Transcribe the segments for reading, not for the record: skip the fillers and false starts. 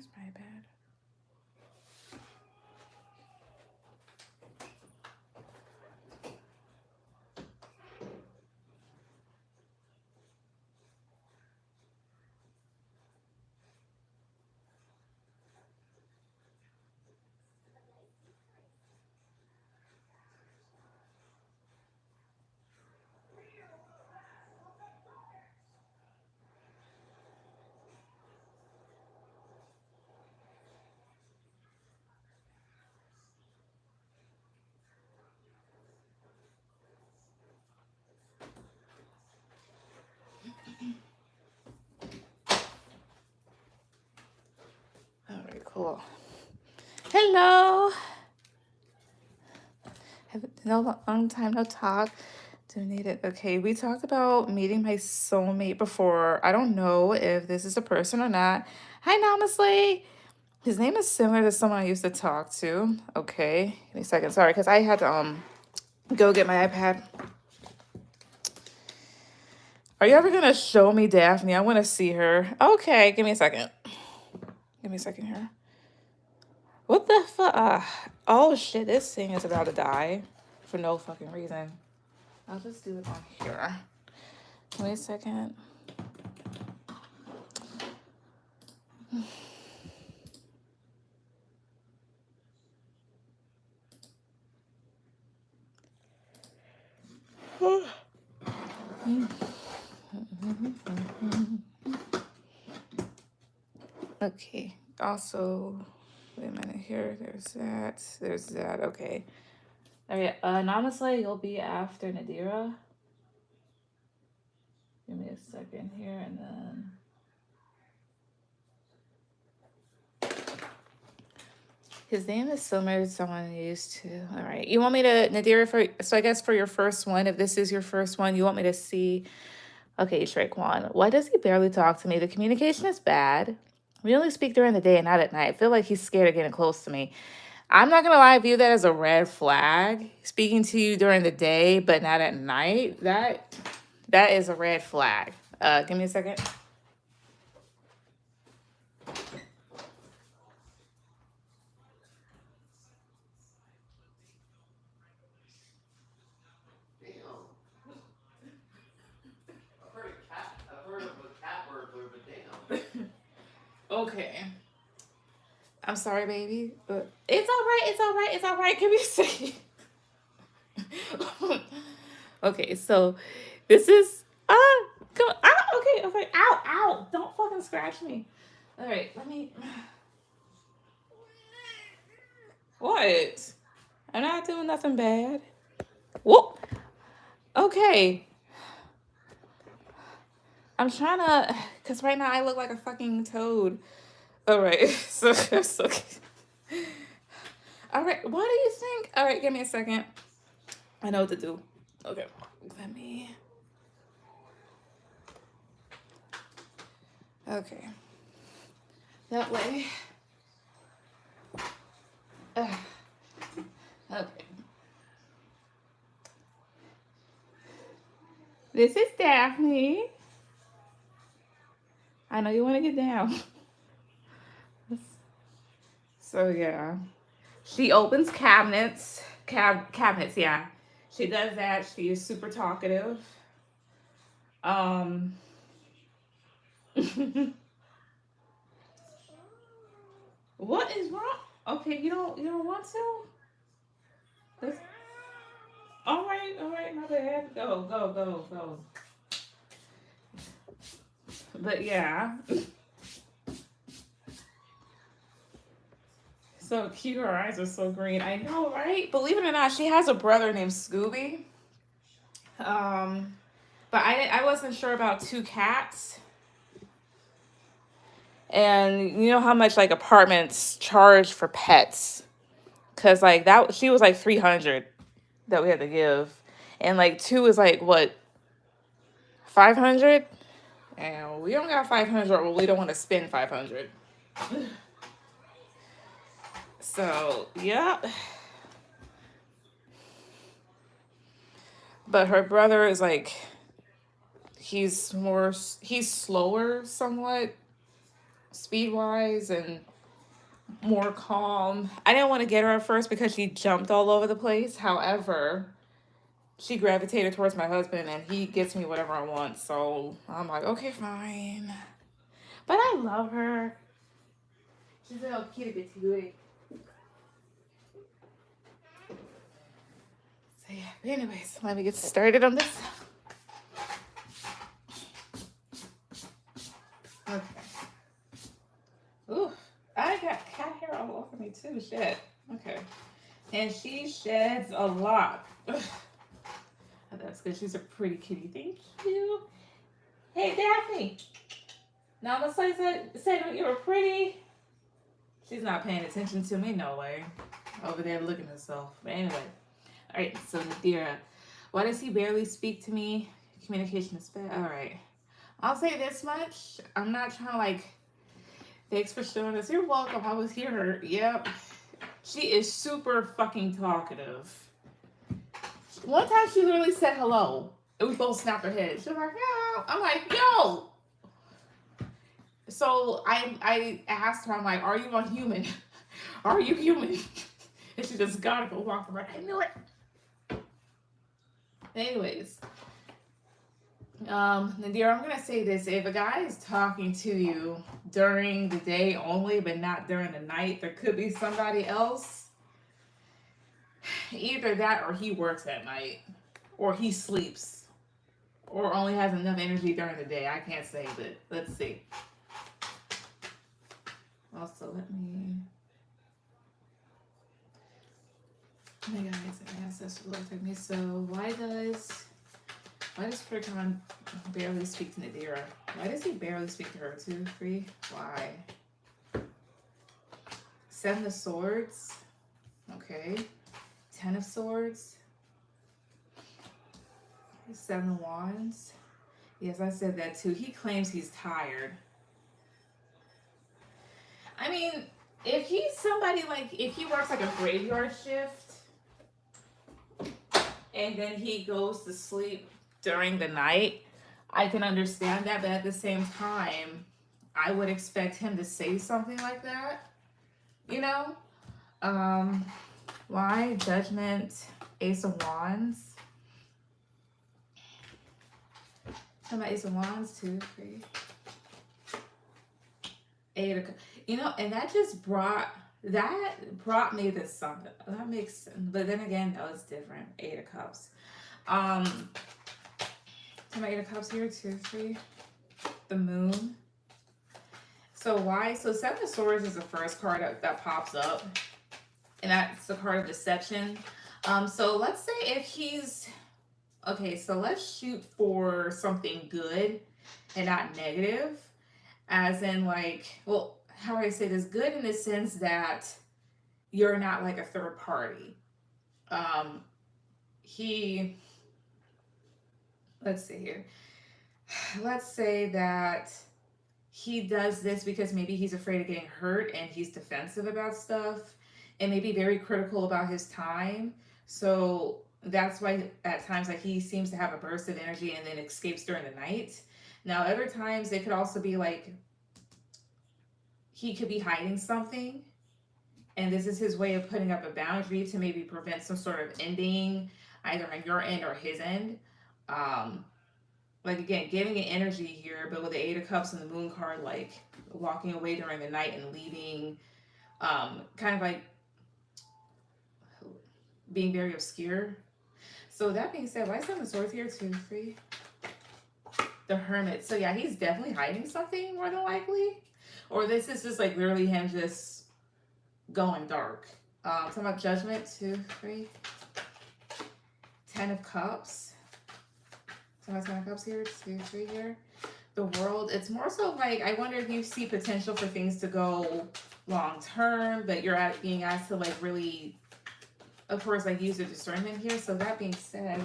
Where's my bed? All right, cool. Hello. No long time no talk. Donated. Okay, we talked about meeting my soulmate before. I don't know if this is a person or not. Hi, Namaste. His name is similar to someone I used to talk to. Okay, give me a second. Sorry, because I had to go get my iPad. Are you ever gonna show me Daphne? I want to see her. Okay, give me a second. Give me a second here. What the fuck? Oh shit, this thing is about to die for no fucking reason. I'll just do it on here. Give me a second. Okay. Also, wait a minute here. There's that. There's that. Okay. All right. Namaste, you'll be after Nadira. Give me a second here, and then. His name is similar to someone I used to. All right. You want me to, Nadira, so I guess for your first one, if this is your first one, you want me to see. Okay, Shrek One. Why does he barely talk to me? The communication is bad. We only speak during the day and not at night. I feel like he's scared of getting close to me. I'm not gonna lie, I view that as a red flag. Speaking to you during the day, but not at night. That is a red flag. Give me a second. Okay. I'm sorry, baby, but it's all right. It's all right. It's all right. Give me a second. Okay, so this is come on. Okay, okay. Ow, ow. Don't fucking scratch me. All right, let me. What? I'm not doing nothing bad. Whoa. Okay. I'm trying to, cause right now I look like a fucking toad. All right. So it's okay. All right. What do you think? All right. Give me a second. I know what to do. Okay. Let me. Okay. That way. Okay. This is Daphne. I know you want to get down. So yeah. She opens cabinets. Cabinets, yeah. She does that. She is super talkative. Um What is wrong? Okay, you don't want to? That's, all right, my bad. Go, go, go, go. But yeah. So cute, her eyes are so green. I know, right? Believe it or not, she has a brother named Scooby. But I wasn't sure about two cats. And you know how much like apartments charge for pets? Cause like that she was like 300 that we had to give. And like two is like what, 500? And we don't got 500, or we don't want to spend 500. So yeah. But her brother is like, he's slower somewhat speed wise, and more calm. I didn't want to get her at first because she jumped all over the place. However, she gravitated towards my husband and he gets me whatever I want. So I'm like, okay, fine. But I love her. She's a little kitty bitty goody. So yeah, but anyways, let me get started on this. Okay. Ooh, I got cat hair all over me too. Shit. Okay. And she sheds a lot. Ugh. That's good. She's a pretty kitty. Thank you. Hey, Daphne. Now I'm gonna say that you were pretty. She's not paying attention to me. No way. Over there looking at herself. But anyway. All right. So Nadira, why does he barely speak to me? Communication is bad. All right. I'll say this much. I'm not trying to like. Thanks for showing us. You're welcome. I was here. Yep. She is super fucking talkative. One time she literally said hello. And we both snapped our heads. She was like, yo. I'm like, yo. So I asked her, I'm like, are you a human? Are you human? And she just got up and walked around. I knew it. Anyways. Nadir, I'm gonna say this. If a guy is talking to you during the day only, but not during the night, there could be somebody else. Either that or he works at night. Or he sleeps. Or only has enough energy during the day. I can't say, but let's see. Also, let me. Oh my guys, ancestors look at me. So why does Fricon barely speak to Nadira? Why does he barely speak to her? 2, 3. Why? 7 of Swords. Okay. 10 of Swords. 7 of Wands. Yes, I said that too. He claims he's tired. I mean, if he's somebody like, if he works like a graveyard shift and then he goes to sleep during the night, I can understand that. But at the same time, I would expect him to say something like that, you know? Why? Judgment, Ace of Wands. How about Ace of Wands? 2, 3. 8 of, you know, and that just brought me to something. That makes sense. But then again, that was different. 8 of Cups. How about 8 of Cups here? 2, 3. The Moon. So why? So 7 of Swords is the first card that pops up. And that's the card of deception. So let's say if he's, okay, so let's shoot for something good and not negative. As in like, well, how do I say this? Good in the sense that you're not like a third party. Let's see here. Let's say that he does this because maybe he's afraid of getting hurt and he's defensive about stuff and maybe very critical about his time. So that's why at times like he seems to have a burst of energy and then escapes during the night. Now other times it could also be like he could be hiding something and this is his way of putting up a boundary to maybe prevent some sort of ending either on your end or his end. Like again, giving it energy here, but with the 8 of Cups and the Moon card, like walking away during the night and leaving, kind of like being very obscure. So that being said, why 7 of Swords here? 2, 3. The Hermit. So yeah, he's definitely hiding something more than likely. Or this is just like literally him just going dark. Talking about Judgment. 2, 3. 10 of Cups. So I 10 of Cups here. 2, 3 here. The World. It's more so like I wonder if you see potential for things to go long term, but you're being asked to like really, of course, like use your discernment here. So that being said,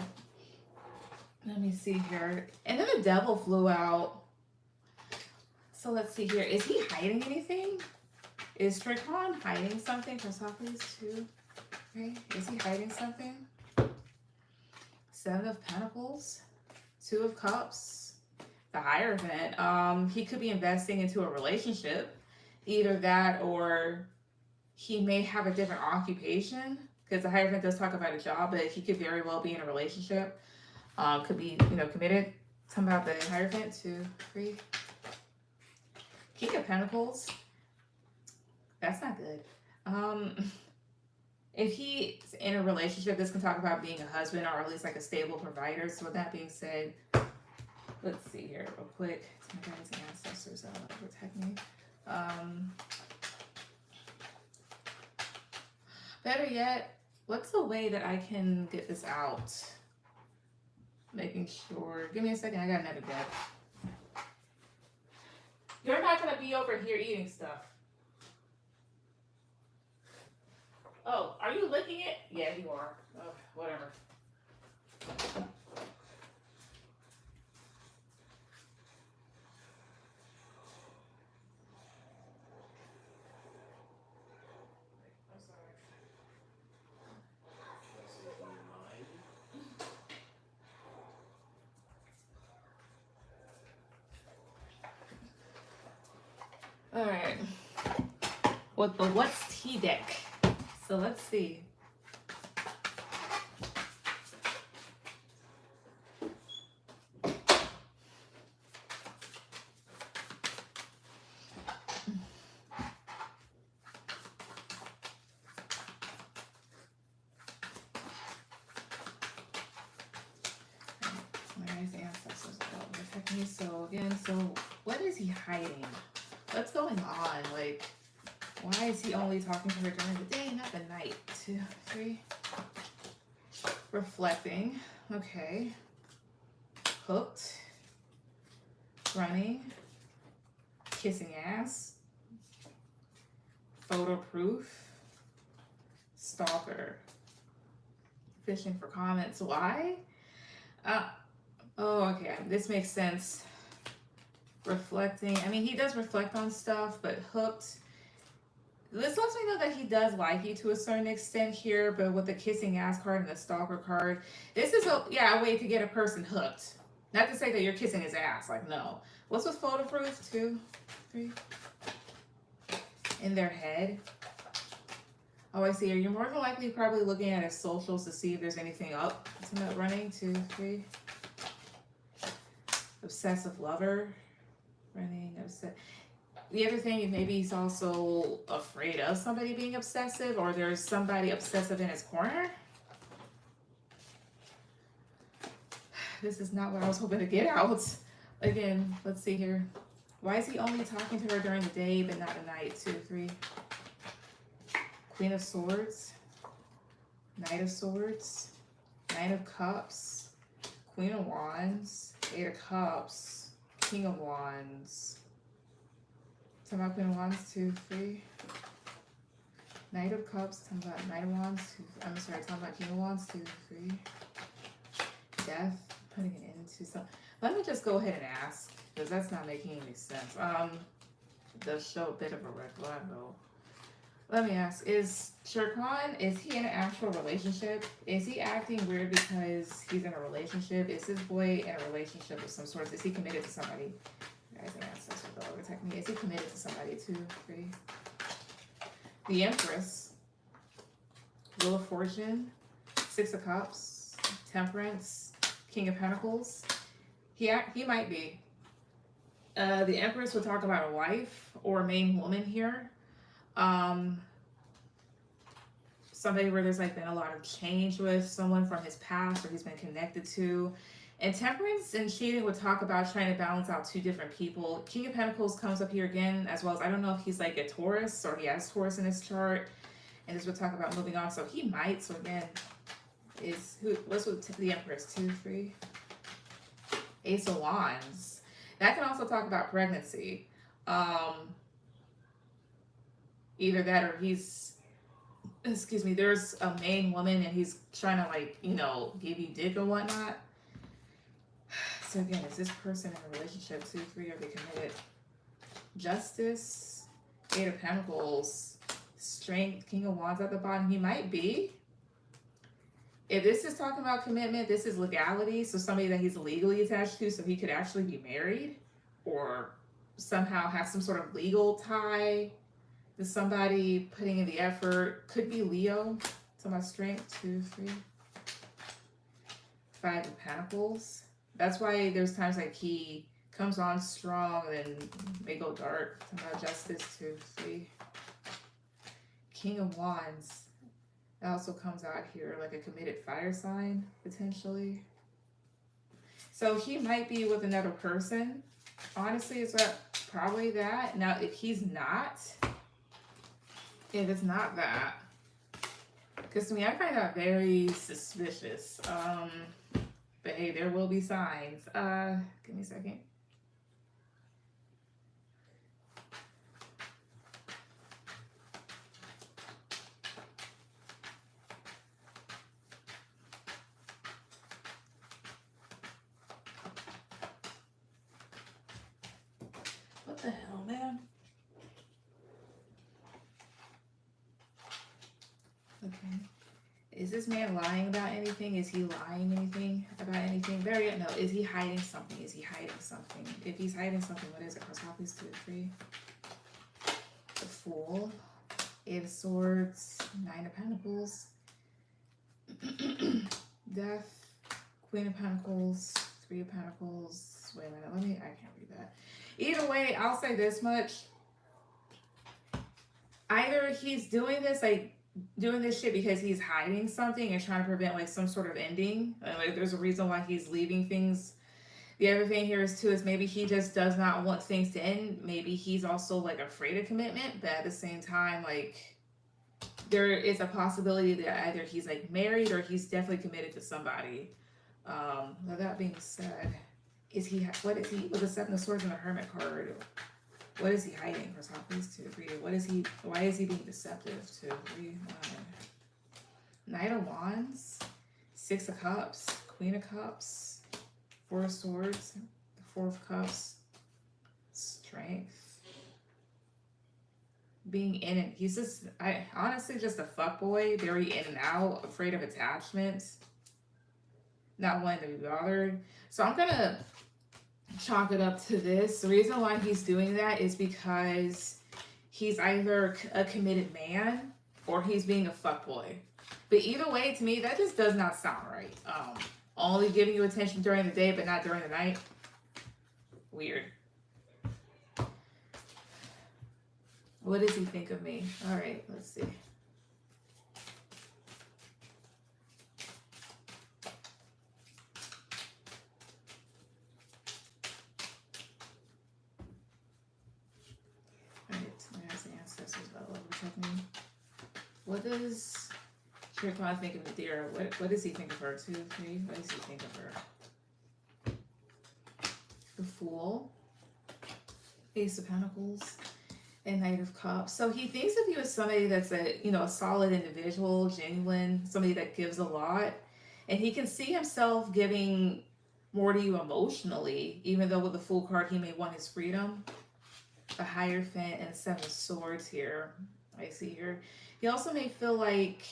let me see here. And then the Devil flew out. So let's see here. Is he hiding anything? Is Tricon hiding something from Sophocles? 2, 3. Is he hiding something? 7 of Pentacles. 2 of Cups. The Hierophant. He could be investing into a relationship. Either that or he may have a different occupation because the Hierophant does talk about a job, but he could very well be in a relationship. Could be, committed. Something about the Hierophant, 2, 3. King of Pentacles. That's not good. If he's in a relationship, this can talk about being a husband or at least like a stable provider. So with that being said, let's see here real quick. My guys and ancestors protect me. Better yet, what's the way that I can get this out? Making sure. Give me a second. I got another deck. You're not gonna be over here eating stuff. Oh, are you licking it? Yeah, you are. Oh, whatever. I'm sorry. All right. What's T deck? So let's see. My guys' ancestors will protect me. So again, what is he hiding? What's going on? Like, why is he only talking to her during the day, not the night? 2, 3. Reflecting. Okay. Hooked. Running. Kissing ass. Photo proof. Stalker. Fishing for comments. Why? Oh, okay. This makes sense. Reflecting. I mean, he does reflect on stuff, but hooked. This lets me know that he does like you to a certain extent here, but with the kissing ass card and the stalker card, this is a way to get a person hooked. Not to say that you're kissing his ass, like no. What's with photo proof? 2, 3. In their head. Oh, I see. You're more than likely probably looking at his socials to see if there's anything up. It's not running. 2, 3. Obsessive lover. Running, upset. The other thing, maybe he's also afraid of somebody being obsessive, or there's somebody obsessive in his corner. This is not what I was hoping to get out. Again, let's see here. Why is he only talking to her during the day but not at night? 2, 3. Queen of Swords. Knight of Swords. Knight of Cups. Queen of Wands. 8 of Cups. King of Wands. Talking about Queen of Wands, 2, 3. Knight of Cups, talking about Knight of Wands, 2, I'm sorry, talking about King of Wands, 2, 3. Death, putting it into some. Let me just go ahead and ask, because that's not making any sense. It does show a bit of a red flag though. Let me ask, is Shirkan, is he in an actual relationship? Is he acting weird because he's in a relationship? Is this boy in a relationship of some sort? Is he committed to somebody? Guys and ancestors will protect me. Is he committed to somebody? 2, 3. The Empress. Wheel of Fortune. 6 of Cups. Temperance. King of Pentacles. He might be. The Empress would talk about a wife or a main woman here. Somebody where there's like been a lot of change with someone from his past or he's been connected to. And Temperance and cheating would talk about trying to balance out 2 different people. King of Pentacles comes up here again, as well as I don't know if he's like a Taurus or he has Taurus in his chart. And this would talk about moving on. So he might. So again, what's with the Empress? 2, 3. Ace of Wands. That can also talk about pregnancy. Either that or there's a main woman and he's trying to like, give you dick or whatnot. So again, is this person in a relationship? 2, 3, are they committed? Justice, 8 of Pentacles, Strength, King of Wands at the bottom. He might be. If this is talking about commitment, this is legality. So somebody that he's legally attached to, so he could actually be married or somehow have some sort of legal tie. There's somebody putting in the effort. Could be Leo. So my strength, 2, 3. 5 of Pentacles. That's why there's times like he comes on strong and may go dark. Somehow Justice, 2, 3. King of Wands. That also comes out here like a committed fire sign, potentially. So he might be with another person. Honestly, it's probably that. Now, if it's not that, because to me, I find that very suspicious. But hey, there will be signs. Give me a second. What the hell, man? Okay. Is this man lying about anything? Is he lying anything about anything? No. Is he hiding something? Is he hiding something? If he's hiding something, what is it? Cross off these 2 or 3. The Fool. 8 of Swords. 9 of Pentacles. Death. Queen of Pentacles. 3 of Pentacles. Wait a minute. I can't read that. Either way, I'll say this much. Either he's doing this shit because he's hiding something and trying to prevent like some sort of ending. Like there's a reason why he's leaving things. The other thing here is maybe he just does not want things to end. Maybe he's also like afraid of commitment, but at the same time, like there is a possibility that either he's like married or he's definitely committed to somebody. With that being said, what is he with the 7 of Swords and the Hermit card? What is he hiding? For top, please, 2, 3. Why is he being deceptive? 2, 3, 9. Knight of Wands, 6 of Cups, Queen of Cups, 4 of Swords, 4 of Cups, Strength. Being in it. He's just, honestly just a fuckboy, very in and out, afraid of attachments, not wanting to be bothered. So I'm gonna chalk it up to this. The reason why he's doing that is because he's either a committed man or he's being a fuckboy. But either way, to me, that just does not sound right. Only giving you attention during the day but not during the night. Weird. What does he think of me? All right, let's see. What does Shirkwan think of Nadira? What does he think of her? 2, 3. What does he think of her? The Fool, Ace of Pentacles, and Knight of Cups. So he thinks of you as somebody that's a solid individual, genuine, somebody that gives a lot, and he can see himself giving more to you emotionally. Even though with the Fool card, he may want his freedom. The Hierophant and 7 of Swords here. I see here. He also may feel like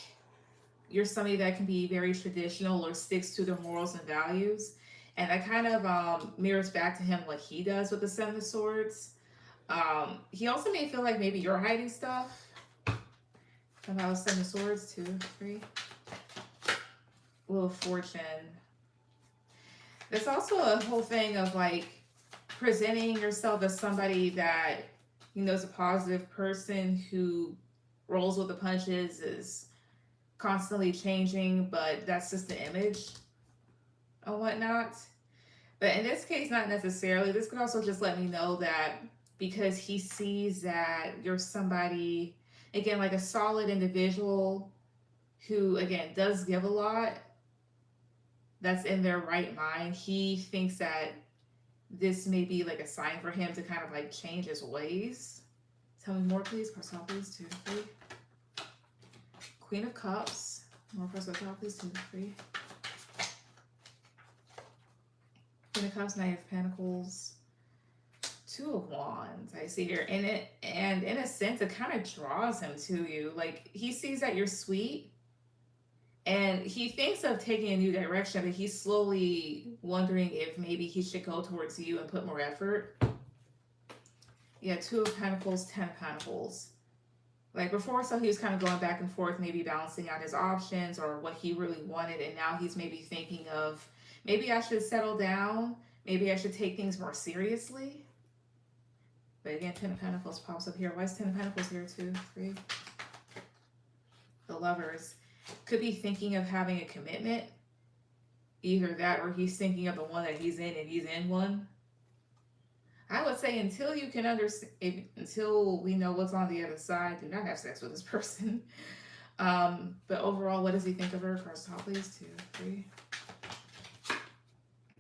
you're somebody that can be very traditional or sticks to their morals and values. And that kind of mirrors back to him what he does with the 7 of Swords. He also may feel like maybe you're hiding stuff. Somehow 7 of Swords, 2, 3. Wheel of Fortune. There's also a whole thing of like presenting yourself as somebody that is a positive person who rolls with the punches, is constantly changing, but that's just the image and whatnot. But in this case, not necessarily. This could also just let me know that because he sees that you're somebody, again, like a solid individual who, again, does give a lot, that's in their right mind, he thinks that this may be like a sign for him to kind of like change his ways. Tell me more, please. Press top, please. 2, 3. Queen of Cups. More press top, please. 2, 3. Queen of Cups, Knight of Pentacles, 2 of Wands. I see here. And in a sense, it kind of draws him to you. Like he sees that you're sweet, and he thinks of taking a new direction, but he's slowly wondering if maybe he should go towards you and put more effort. Yeah, 2 of Pentacles, 10 of Pentacles. Like before, so he was kind of going back and forth, maybe balancing out his options or what he really wanted, and now he's maybe thinking of maybe I should settle down, maybe I should take things more seriously. But again, Ten of Pentacles pops up here. Why is Ten of Pentacles here too? Three. The Lovers could be thinking of having a commitment. Either that or he's thinking of the one that he's in and he's in one. I would say until you can understand, until we know what's on the other side, do not have sex with this person. But overall, what does he think of her? Across the top, please. 2, 3.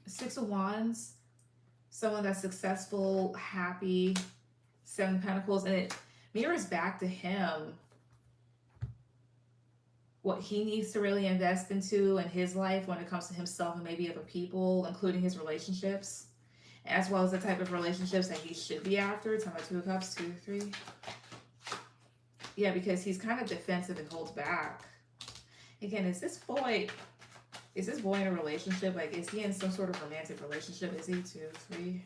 Six of Wands. Someone that's successful, happy. Seven of Pentacles. And it mirrors back to him what he needs to really invest into in his life when it comes to himself and maybe other people, including his relationships, as well as the type of relationships that he should be after. It's on the Two of Cups, 2, 3. Yeah, because he's kind of defensive and holds back. Again, is this boy in a relationship? Like, is he in some sort of romantic relationship? Is he? 2, 3.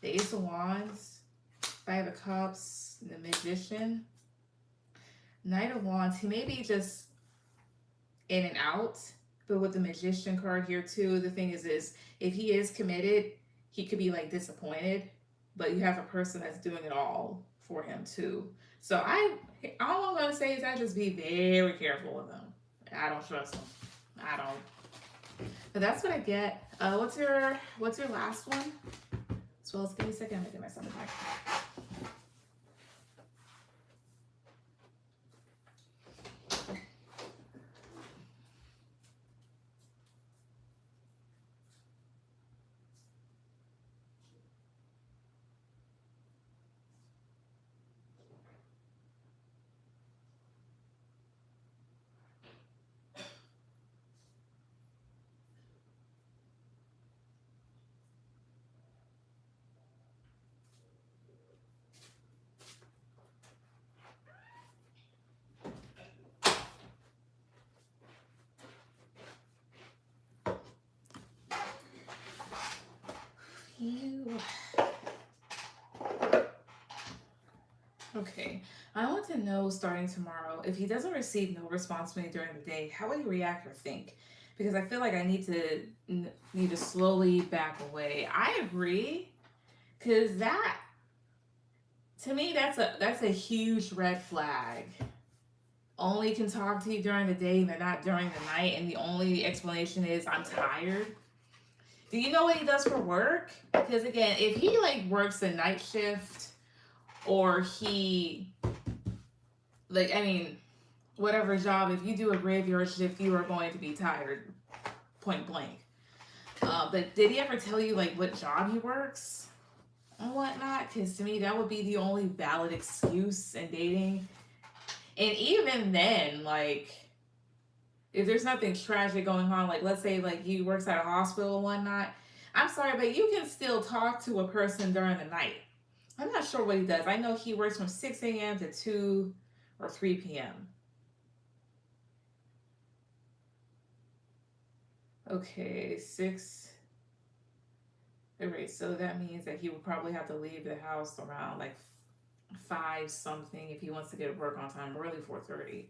The Ace of Wands, Five of Cups, the Magician, Knight of Wands. He may be just in and out, but with the Magician card here too, the thing is if he is committed, he could be like disappointed, but you have a person that's doing it all for him too. So all I'm gonna say is I just be very careful with him. I don't trust him. I don't. But that's what I get. What's your last one? As well as give me a second, I'm gonna get my stomach back. Okay, I want to know starting tomorrow, if he doesn't receive no response from me during the day, how will he react or think? Because I feel like I need to slowly back away. I agree, because that, to me, that's a huge red flag. Only can talk to you during the day, but not during the night, and the only explanation is I'm tired. Do you know what he does for work? Because again, if he like works a night shift, or he, like, I mean, whatever job, if you do a graveyard shift, you are going to be tired, point blank. But did he ever tell you like what job he works and whatnot? Because to me, that would be the only valid excuse in dating. And even then, like, if there's nothing tragic going on, like let's say like he works at a hospital and whatnot, I'm sorry, but you can still talk to a person during the night. I'm not sure what he does. I know he works from 6 a.m. to 2 or 3 p.m. Okay, 6. Alright, so that means that he would probably have to leave the house around like 5 something if he wants to get to work on time, early 4:30.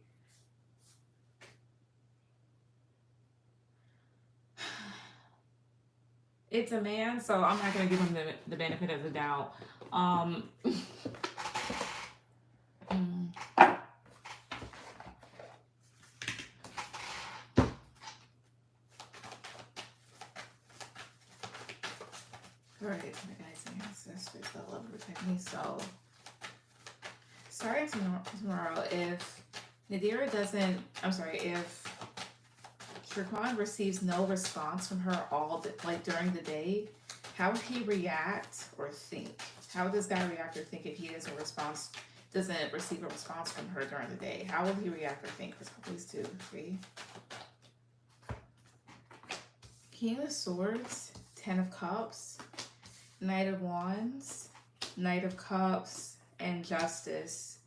It's a man, so I'm not going to give him the benefit of the doubt. Alright, my guys and ancestors that love and protect me. So, starting tomorrow, if Nadira doesn't, I'm sorry, if Dragonette receives no response from her during the day, how would he react or think? How would this guy react or think if he doesn't receive a response from her during the day? How would he react or think? Please 2, 3. King of Swords, 10 of Cups, Knight of Wands, Knight of Cups, and Justice.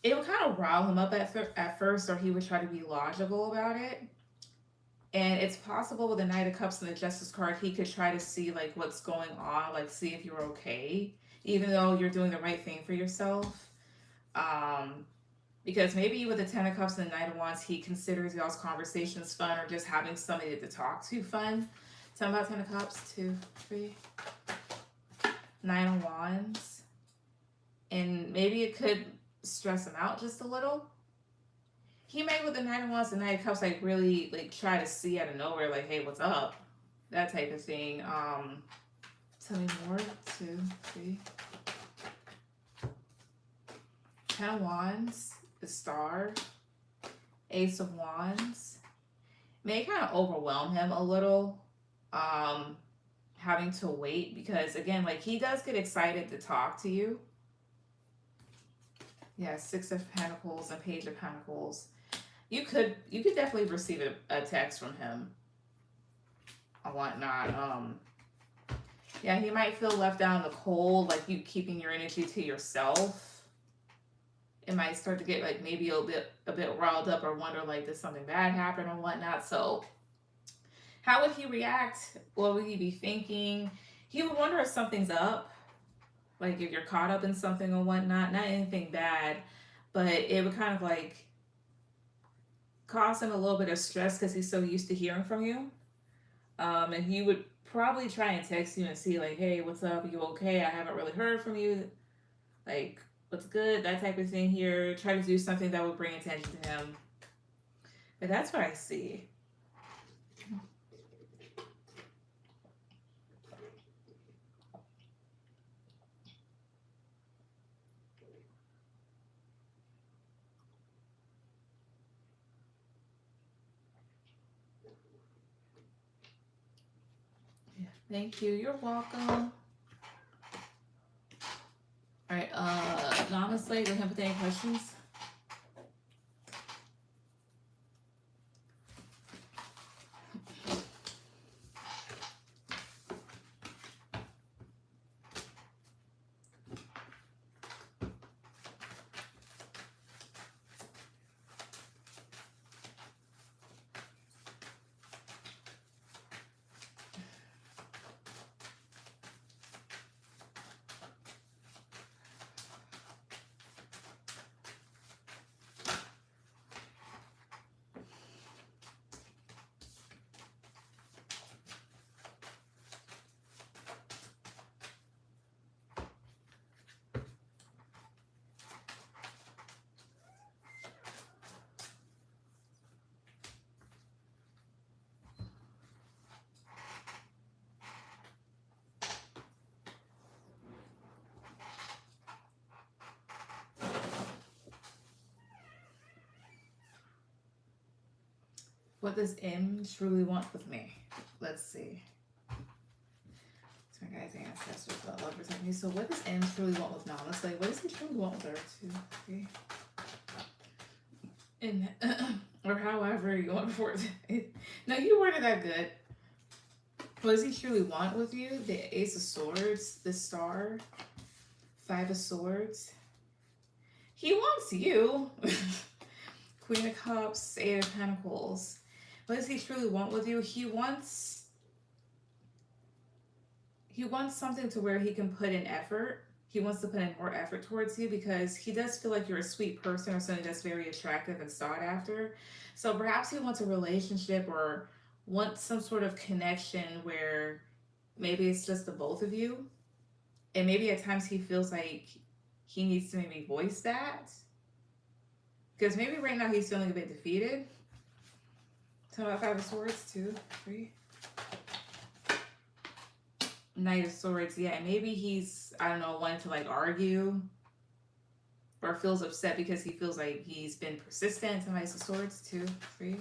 It would kind of rile him up at first, or he would try to be logical about it. And it's possible with the Knight of Cups and the Justice card, he could try to see like what's going on, like see if you're okay, even though you're doing the right thing for yourself. Because maybe with the Ten of Cups and the Knight of Wands, he considers y'all's conversations fun or just having somebody to talk to fun. Tell me about Ten of Cups, 2, 3, Nine of Wands. And maybe it could stress him out just a little. He may, with the Nine of Wands and Nine of Cups, like really like try to see out of nowhere, like, hey, what's up? That type of thing. Tell me more, 2, 3. Ten of Wands, the Star, Ace of Wands. May kind of overwhelm him a little, having to wait, because again, like, he does get excited to talk to you. Yeah, Six of Pentacles and Page of Pentacles. You could definitely receive a text from him or whatnot. Yeah, he might feel left out in the cold, like you keeping your energy to yourself. It might start to get like maybe a bit riled up or wonder like, did something bad happen or whatnot. So how would he react? What would he be thinking? He would wonder if something's up, like if you're caught up in something or whatnot. Not anything bad, but it would kind of like cause him a little bit of stress because he's so used to hearing from you. And he would probably try and text you and see like, hey, what's up? Are you okay? I haven't really heard from you. Like, what's good? That type of thing here. Try to do something that would bring attention to him. But that's what I see. Yeah, thank you. You're welcome. All right, Namaste. Go ahead with any questions. What does M truly want with me? Let's see. So my guys and ancestors, love protect me. So what does M truly want with Namaste? What does he truly want with her? 2, 3. And or however you want for it. No, you worded that good. What does he truly want with you? The Ace of Swords, the Star, 5 of Swords. He wants you. Queen of Cups, 8 of Pentacles. What does he truly want with you? He wants something to where he can put in effort. He wants to put in more effort towards you because he does feel like you're a sweet person or something that's very attractive and sought after. So perhaps he wants a relationship or wants some sort of connection where maybe it's just the both of you. And maybe at times he feels like he needs to maybe voice that. Because maybe right now he's feeling a bit defeated. Tell me about 5 of Swords, 2, 3. Knight of Swords, yeah, maybe he's, I don't know, wanting to like argue or feels upset because he feels like he's been persistent. Some Ace of Swords, 2, 3.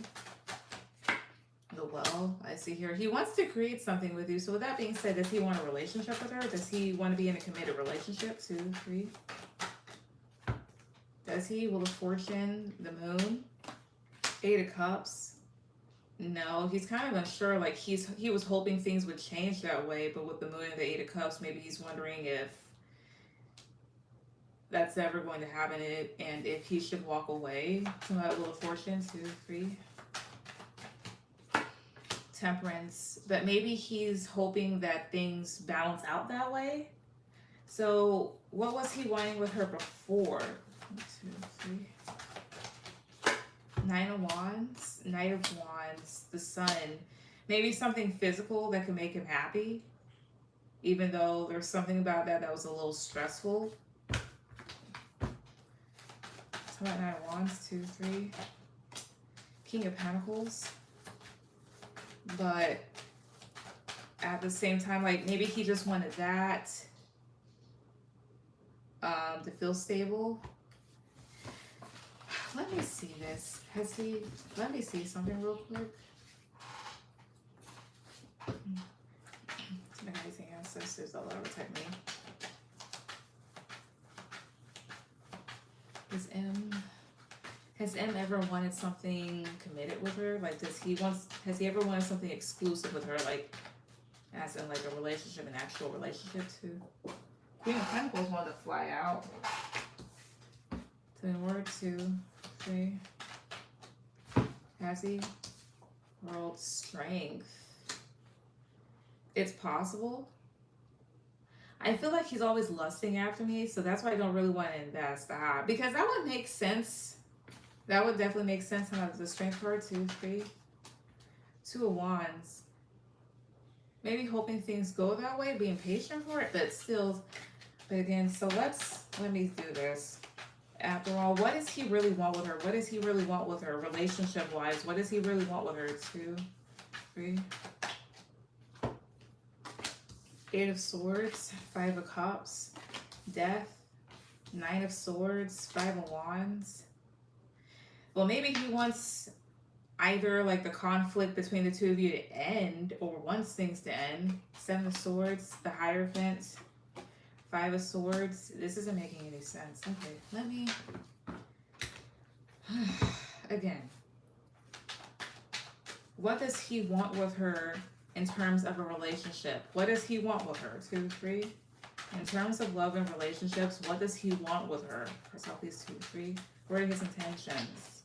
The Well, I see here. He wants to create something with you. So with that being said, does he want a relationship with her? Does he want to be in a committed relationship? 2, 3. Does he? Wheel of Fortune, the Moon, 8 of Cups. No, he's kind of unsure. Like he was hoping things would change that way, but with the Moon and the 8 of Cups, maybe he's wondering if that's ever going to happen, and if he should walk away. So that Wheel of Fortune, 2, 3. Temperance, but maybe he's hoping that things balance out that way. So what was he wanting with her before? 1, 2, 3. Nine of Wands, Knight of Wands, the Sun. Maybe something physical that can make him happy, even though there's something about that that was a little stressful. How about Nine of Wands, 2, 3. King of Pentacles. But at the same time, like maybe he just wanted that to feel stable. Let me see this. Let me see something real quick. My guys and ancestors, they'll protect me. Has M ever wanted something committed with her? Like, has he ever wanted something exclusive with her? Like, as in like a relationship, an actual relationship too? Queen of Pentacles wanted to fly out. So in word 2, 3. Has he? World Strength. It's possible. I feel like he's always lusting after me, so that's why I don't really want to invest. Because that would make sense. That would definitely make sense. The Strength card, 2, 3. 2 of Wands. Maybe hoping things go that way, being patient for it, but still. But again, so let me do this. After all, what does he really want with her? What does he really want with her, relationship-wise? What does he really want with her? 2, 3. 8 of Swords, 5 of Cups, Death, 9 of Swords, 5 of Wands. Well, maybe he wants either like the conflict between the two of you to end, or wants things to end. 7 of Swords, the Hierophant, 5 of Swords. This isn't making any sense. Okay, let me... Again. What does he want with her in terms of a relationship? What does he want with her? 2, 3. In terms of love and relationships, what does he want with her? For Southeast 2, 3. What are his intentions?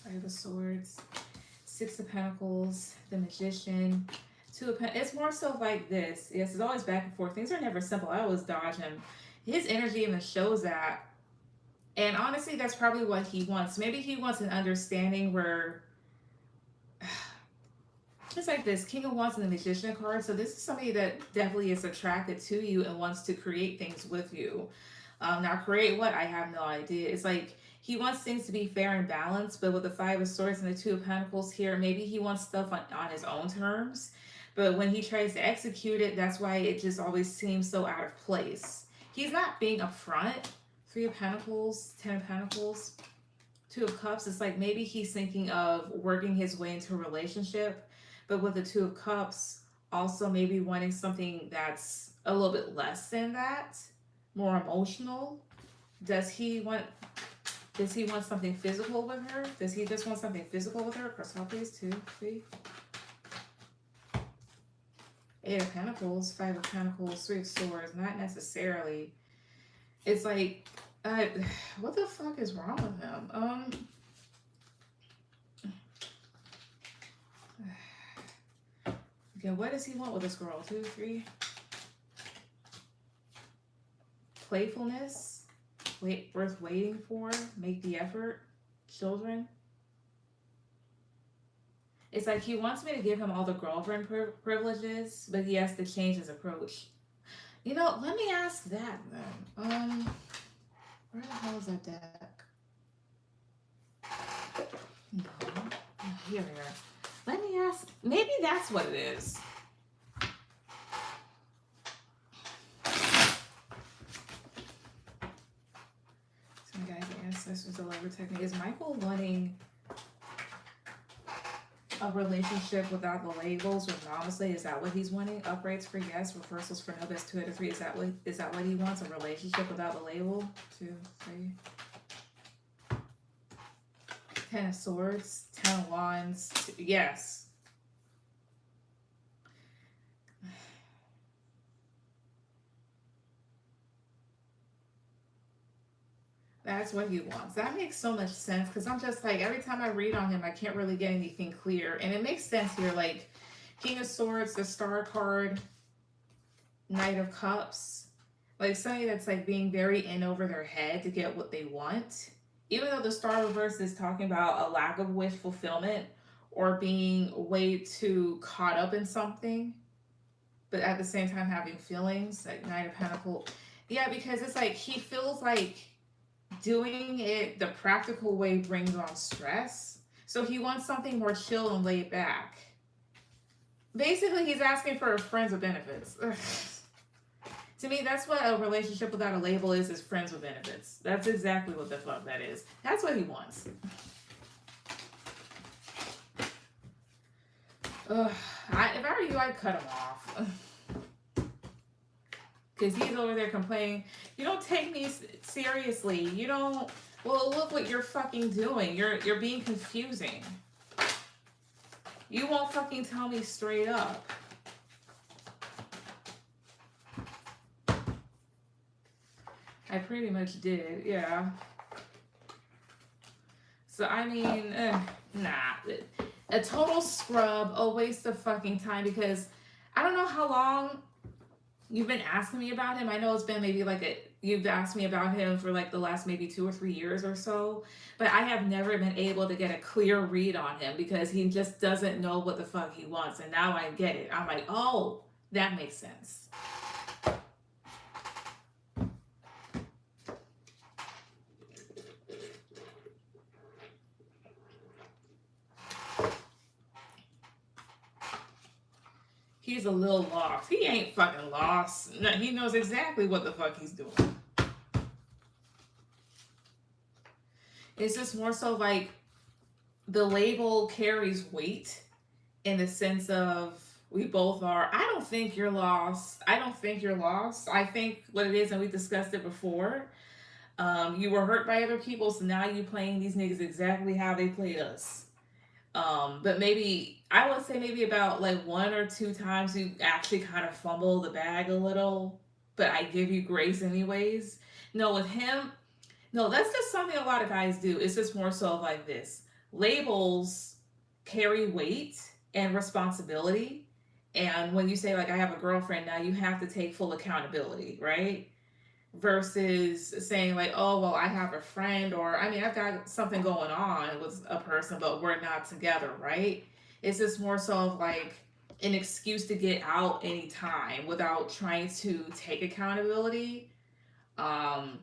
5 of Swords, 6 of Pentacles, the Magician, 2 of Pentacles. It's more so like this. Yes, it's always back and forth. Things are never simple. I always dodge him. His energy even shows that. And honestly, that's probably what he wants. Maybe he wants an understanding where... It's like this, King of Wands and the Magician card. So this is somebody that definitely is attracted to you and wants to create things with you. Now, create what? I have no idea. It's like he wants things to be fair and balanced, but with the 5 of Swords and the 2 of Pentacles here, maybe he wants stuff on his own terms. But when he tries to execute it, that's why it just always seems so out of place. He's not being upfront. 3 of Pentacles, 10 of Pentacles, 2 of Cups. It's like maybe he's thinking of working his way into a relationship, but with the 2 of Cups, also maybe wanting something that's a little bit less than that, more emotional. Does he want something physical with her? Does he just want something physical with her? Cross out these 2, 3. 8 of Pentacles, 5 of Pentacles, 3 of Swords. Not necessarily. It's like, what the fuck is wrong with him? Okay, what does he want with this girl? 2, 3. Playfulness. Worth waiting for. Make the effort. Children. It's like he wants me to give him all the girlfriend privileges, but he has to change his approach. You know, let me ask that then. Where the hell is that deck? No. Here we are. Let me ask. Maybe that's what it is. So guys, ancestors, the lover technique. Is Michael wanting a relationship without the labels or anonymously? Is that what he's wanting? Uprights for yes, reversals for no. That's 2 out of 3. Is that what he wants? A relationship without the label? 2, 3. 10 of Swords, 10 of Wands. Yes. That's what he wants. That makes so much sense because I'm just like, every time I read on him, I can't really get anything clear. And it makes sense here. Like, King of Swords, the Star card, Knight of Cups. Like somebody that's like being very in over their head to get what they want. Even though the star reverse is talking about a lack of wish fulfillment or being way too caught up in something, but at the same time having feelings, like Knight of Pentacles. Yeah, because it's like he feels like doing it the practical way brings on stress. So he wants something more chill and laid back. Basically, he's asking for friends with benefits. To me, that's what a relationship without a label is friends with benefits. That's exactly what the fuck that is. That's what he wants. Ugh, if I were you, I'd cut him off. Because he's over there complaining, you don't take me seriously. You don't. Well, look what you're fucking doing. You're being confusing. You won't fucking tell me straight up. I pretty much did, yeah. So, I mean, nah. A total scrub, a waste of fucking time because I don't know how long you've been asking me about him. I know it's been maybe you've asked me about him for like the last maybe 2 or 3 years or so, but I have never been able to get a clear read on him because he just doesn't know what the fuck he wants. And now I get it. I'm like, oh, that makes sense. He's a little lost. He ain't fucking lost. No, he knows exactly what the fuck he's doing. It's just more so like the label carries weight in the sense of we both are. I don't think you're lost. I don't think you're lost. I think what it is, and we discussed it before, you were hurt by other people, so now you playing these niggas exactly how they played us. But maybe I would say maybe about like 1 or 2 times you actually kind of fumble the bag a little, but I give you grace anyways. No, with him, no, that's just something a lot of guys do. It's just more so like this. Labels carry weight and responsibility. And when you say like I have a girlfriend now, you have to take full accountability, right? Versus saying like, oh well, I have a friend, or I mean I've got something going on with a person but we're not together, right? It's just more so of like an excuse to get out anytime without trying to take accountability. um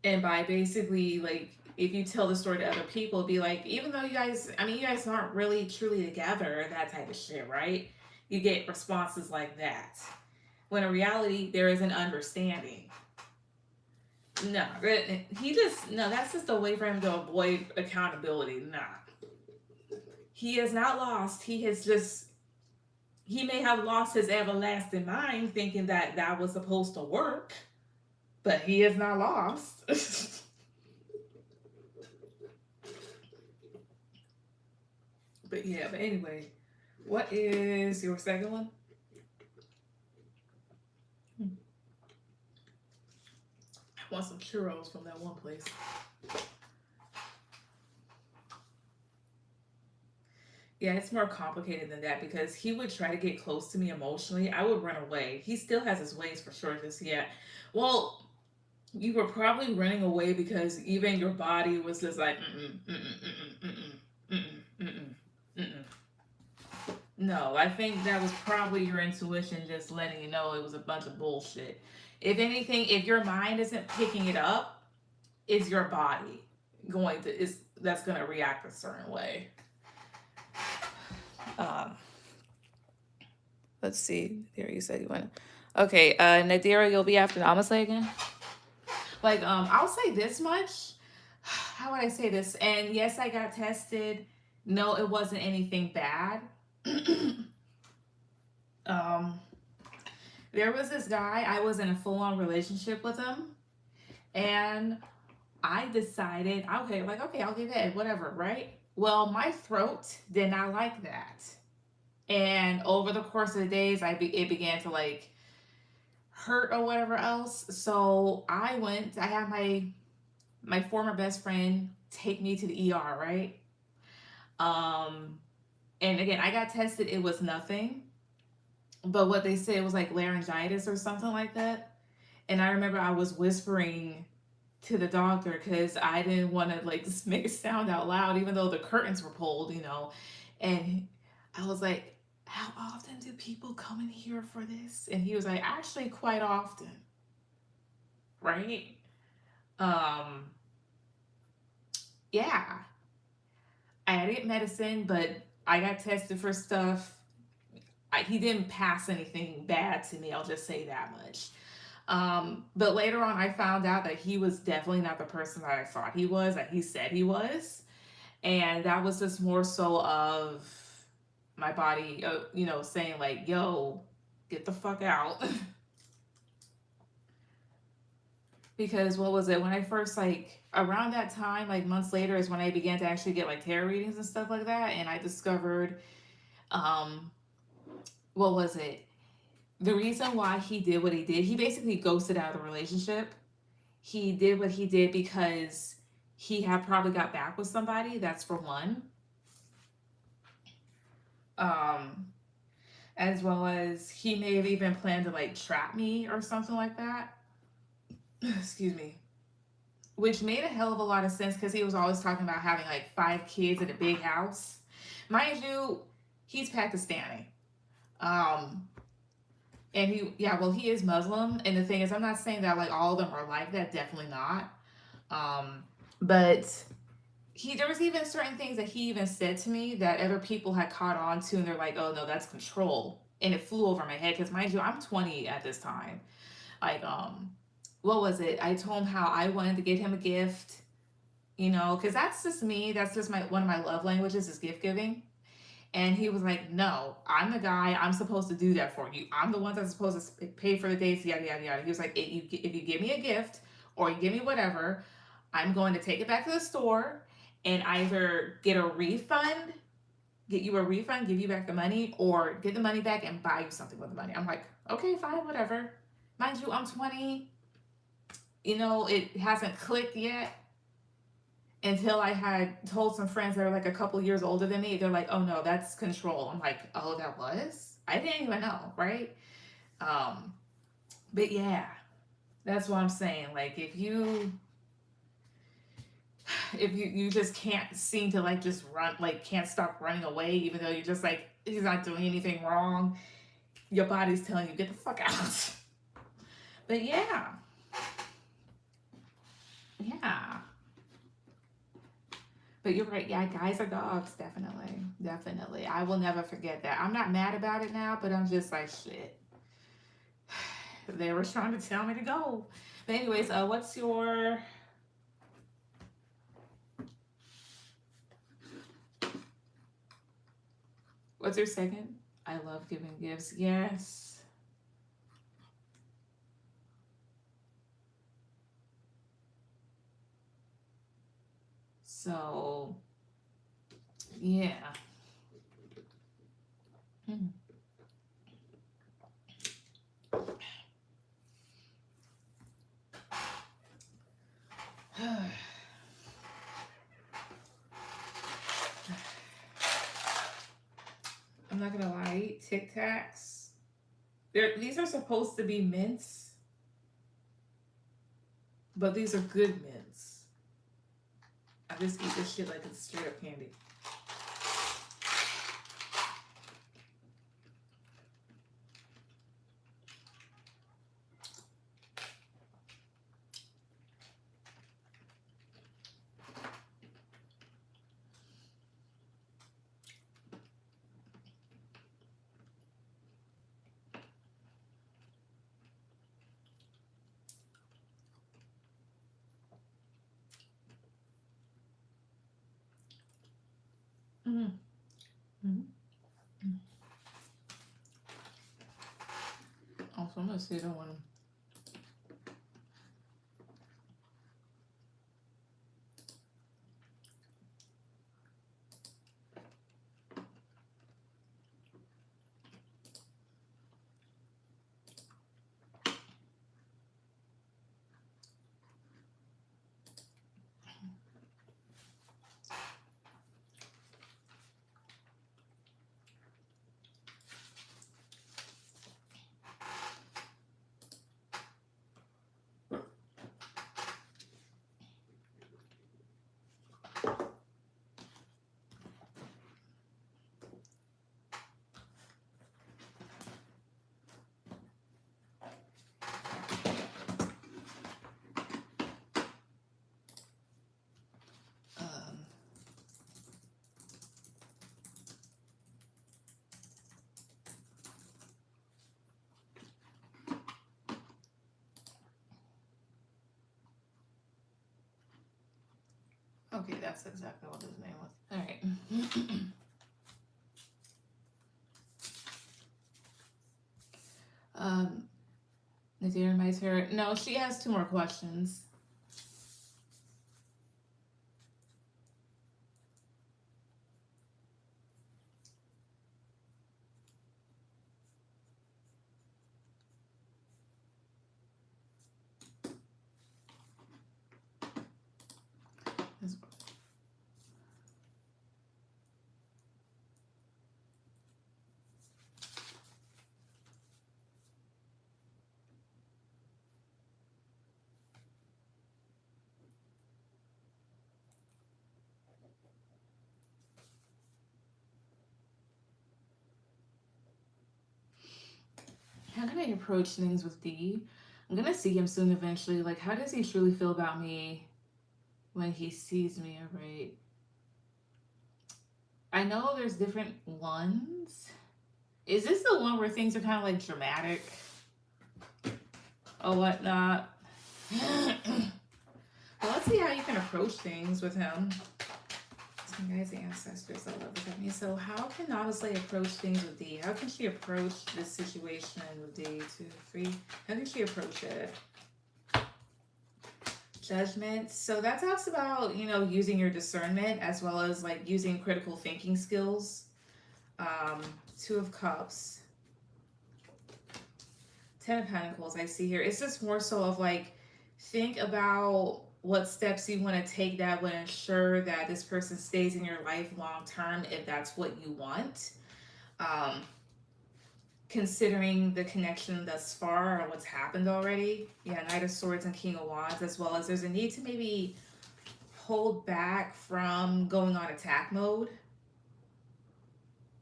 and by basically like if you tell the story to other people, be like, even though you guys, I mean you guys aren't really truly together, that type of shit, right? You get responses like that when in reality there is an understanding. No, he just, no, that's just a way for him to avoid accountability. Nah, he is not lost. He has just, he may have lost his everlasting mind thinking that that was supposed to work, but he is not lost. But yeah, but anyway, what is your second one? I want some churros from that one place. Yeah, it's more complicated than that because he would try to get close to me emotionally. I would run away. He still has his ways for sure. Just yeah. Well, you were probably running away because even your body was just like mm-mm, mm-mm, mm-mm, mm-mm, mm-mm, mm-mm. No, I think that was probably your intuition just letting you know it was a bunch of bullshit. If anything, if your mind isn't picking it up, it's your body going to is that's going to react a certain way. Um, let's see. There, you said you went. Okay, Nadira, you'll be after Namaste again. Like, I'll say this much. How would I say this? And yes, I got tested. No, it wasn't anything bad. um, there was this guy. I was in a full-on relationship with him, and I decided, okay, like, okay, I'll give it, whatever, right? Well, my throat did not like that. And over the course of the days, it began to like hurt or whatever else. So I had my former best friend take me to the ER, right? Um, and again, I got tested, it was nothing. but what they said was like laryngitis or something like that. And I remember I was whispering to the doctor because I didn't want to like just make a sound out loud, even though the curtains were pulled, you know. And I was like, how often do people come in here for this? And he was like, actually, quite often, right? Um, yeah, I had to get medicine, but I got tested for stuff. He didn't pass anything bad to me. I'll just say that much. But later on, I found out that he was definitely not the person that I thought he was, that he said he was. And that was just more so of my body, you know, saying, like, yo, get the fuck out. Because what was it? When I first, like, around that time, like months later, is when I began to actually get like tarot readings and stuff like that. And I discovered, um, what was it? The reason why he did what he did, he basically ghosted out of the relationship. He did what he did because he had probably got back with somebody. That's for one. Um, as well as he may have even planned to like trap me or something like that. Excuse me. Which made a hell of a lot of sense because he was always talking about having like 5 kids in a big house. Mind you, he's Pakistani. Um, and yeah, well, he is Muslim. And the thing is, I'm not saying that like all of them are like that. Definitely not. Um, but there was even certain things that he even said to me that other people had caught on to, and they're like, oh no, that's control. And it flew over my head because mind you, I'm 20 at this time. Like, what was it? I told him how I wanted to get him a gift, you know, because that's just me. That's just my one of my love languages is gift giving. And he was like, no, I'm the guy. I'm supposed to do that for you. I'm the one that's supposed to pay for the dates, yada, yada, yada. He was like, if you give me a gift or you give me whatever, I'm going to take it back to the store and either get a refund, get you a refund, give you back the money, or get the money back and buy you something with the money. I'm like, okay, fine, whatever. Mind you, I'm 20. You know, it hasn't clicked yet until I had told some friends that are like a couple years older than me. They're like, oh no, that's control. I'm like, oh, that was? I didn't even know, right? Um, but yeah, that's what I'm saying. Like, if you just can't seem to like just run, like can't stop running away, even though you're just like he's not doing anything wrong, your body's telling you get the fuck out. But yeah, yeah. But you're right. Yeah, guys are dogs. Definitely. Definitely. I will never forget that. I'm not mad about it now, but I'm just like, shit. They were trying to tell me to go. But anyways, what's your second? I love giving gifts. Yes. So yeah. Hmm. I'm not gonna lie, Tic Tacs. These are supposed to be mints, but these are good mints. I just eat this shit like it's straight up candy. Mm-hmm. Mm-hmm. Also, I'm gonna see that one. Okay, that's exactly what his name was. All right. um, Nadir, my turn. No, she has 2 more questions. How can I approach things with D? I'm gonna see him soon eventually. Like, how does he truly feel about me when he sees me? All right. I know there's different ones. Is this the one where things are kind of like dramatic or whatnot? Well, let's see how you can approach things with him. Some guys, ancestors that love look at me. So, how can honestly approach things with D? How can she approach this situation with D? 2, 3. How can she approach it? Judgment. So that talks about, using your discernment as well as like using critical thinking skills. 2 of Cups. 10 of Pentacles, I see here. It's just more so of like, think about what steps you want to take that would ensure that this person stays in your life long term if that's what you want. Considering the connection thus far or what's happened already. Yeah, Knight of Swords and King of Wands, as well as there's a need to maybe hold back from going on attack mode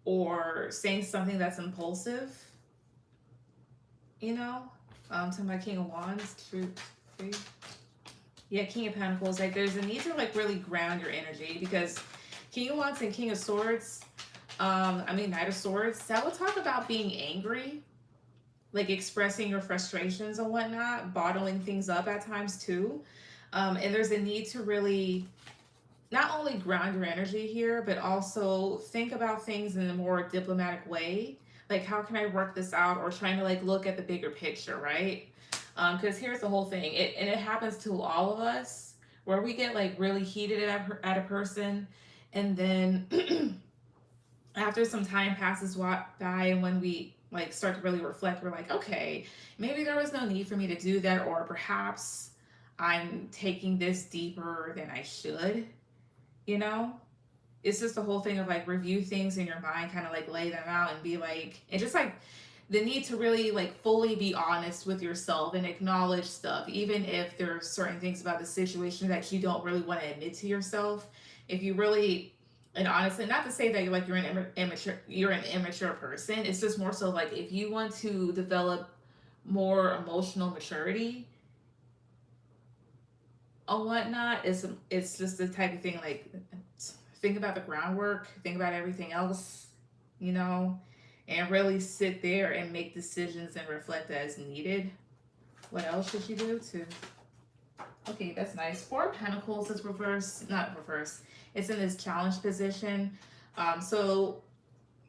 or saying something that's impulsive, to my King of Wands, Truth, free. Yeah, King of Pentacles, like there's a need to like really ground your energy because King of Wands and King of Swords, Knight of Swords, that would talk about being angry, like expressing your frustrations and whatnot, bottling things up at times too. And there's a need to really not only ground your energy here, but also think about things in a more diplomatic way. Like, how can I work this out? Or trying to like look at the bigger picture, right? Because here's the whole thing, and it happens to all of us, where we get like really heated at a person, and then after some time passes by, and when we like start to really reflect, we're like, okay, maybe there was no need for me to do that, or perhaps I'm taking this deeper than I should, you know? It's just the whole thing of like review things in your mind, kind of like lay them out and be like, and just like the need to really like fully be honest with yourself and acknowledge stuff, even if there are certain things about the situation that you don't really want to admit to yourself. If you really, and honestly, not to say that you're an immature person. It's just more so like if you want to develop more emotional maturity or whatnot, it's just the type of thing like think about the groundwork, think about everything else, you know, and really sit there and make decisions and reflect as needed. What else should you do to? Okay, that's nice. 4 of Pentacles is reverse, not reverse. It's in this challenge position. So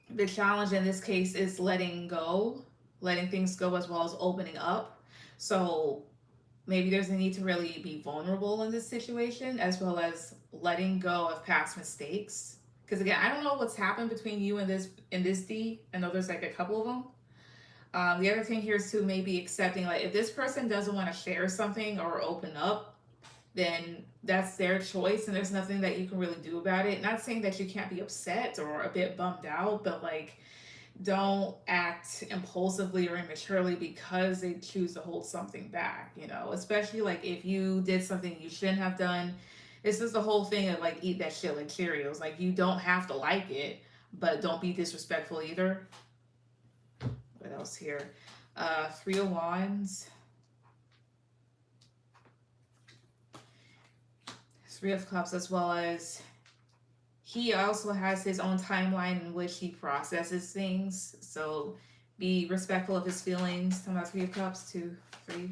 the challenge in this case is letting go, letting things go as well as opening up. So maybe there's a need to really be vulnerable in this situation as well as letting go of past mistakes. Because again, I don't know what's happened between you and this D. I know there's like a couple of them. The other thing here is to maybe accepting, like, if this person doesn't want to share something or open up, then that's their choice and there's nothing that you can really do about it. Not saying that you can't be upset or a bit bummed out, but like, don't act impulsively or immaturely because they choose to hold something back, especially like if you did something you shouldn't have done. It's just the whole thing of like, eat that shit like Cheerios. Like, you don't have to like it, but don't be disrespectful either. What else here? 3 of Wands. 3 of Cups, as well as he also has his own timeline in which he processes things. So be respectful of his feelings. Talking about 3 of Cups, 2, 3.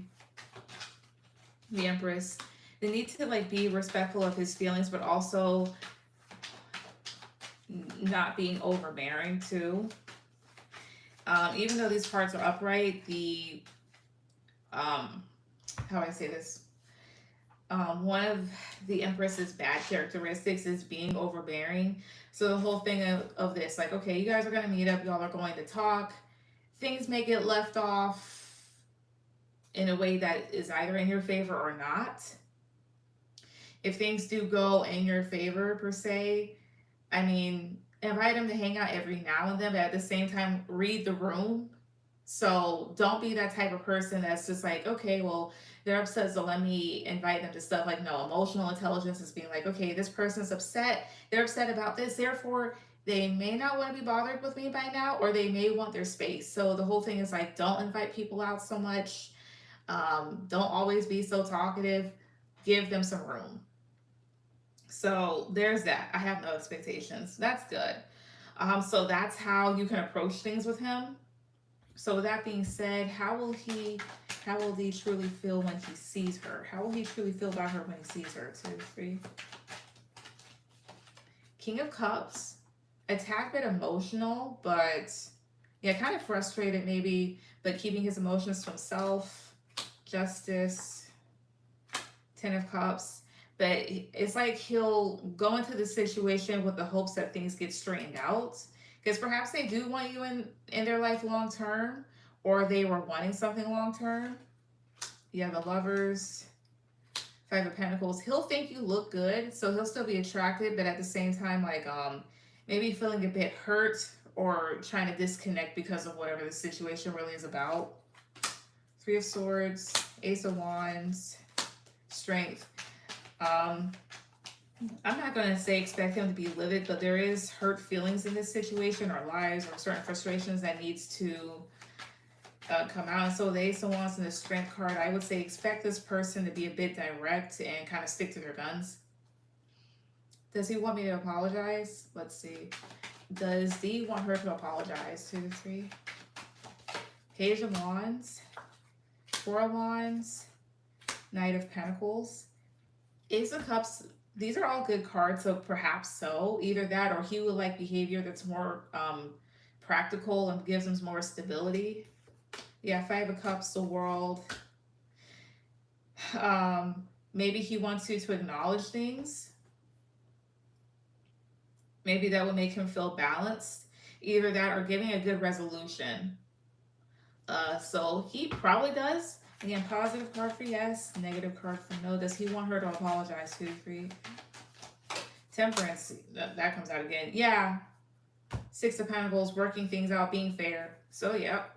The Empress. they need to like be respectful of his feelings, but also not being overbearing too. Even though these cards are upright, the how do I say this? One of the Empress's bad characteristics is being overbearing. So the whole thing of this, like, okay, you guys are gonna meet up, y'all are going to talk. Things may get left off in a way that is either in your favor or not. If things do go in your favor per se, I mean, invite them to hang out every now and then, but at the same time, read the room. So don't be that type of person that's just like, okay, well, they're upset, so let me invite them to stuff. Like, no, emotional intelligence is being like, okay, this person's upset. They're upset about this. Therefore, they may not want to be bothered with me by now, or they may want their space. So the whole thing is like, don't invite people out so much. Don't always be so talkative. Give them some room. So there's that. I have no expectations. That's good. So that's how you can approach things with him. So with that being said, how will he truly feel when he sees her? How will he truly feel about her when he sees her? 2, 3. King of Cups, a tad bit emotional, but yeah, kind of frustrated maybe, but keeping his emotions to himself. Justice, 10 of Cups. But it's like he'll go into the situation with the hopes that things get straightened out. Because perhaps they do want you in their life long term, or they were wanting something long term. Yeah, the Lovers, 5 of Pentacles. He'll think you look good, so he'll still be attracted, but at the same time, like maybe feeling a bit hurt or trying to disconnect because of whatever the situation really is about. 3 of Swords, Ace of Wands, Strength. I'm not going to say expect him to be livid, but there is hurt feelings in this situation, or lies, or certain frustrations that needs to come out. And so the Ace of Wands and the Strength card, I would say expect this person to be a bit direct and kind of stick to their guns. Does he want me to apologize? Let's see. Does D want her to apologize? 2, 3. Page of Wands, 4 of Wands, Knight of Pentacles, Ace of Cups. These are all good cards, so perhaps so. Either that, or he would like behavior that's more practical and gives him more stability. Yeah, 5 of Cups, the World. Maybe he wants you to acknowledge things. Maybe that would make him feel balanced. Either that, or giving a good resolution. So he probably does. Again, positive card for yes, negative card for no. Does he want her to apologize? 2, 3. Temperance, that comes out again. Yeah. 6 of Pentacles, working things out, being fair. So, yep.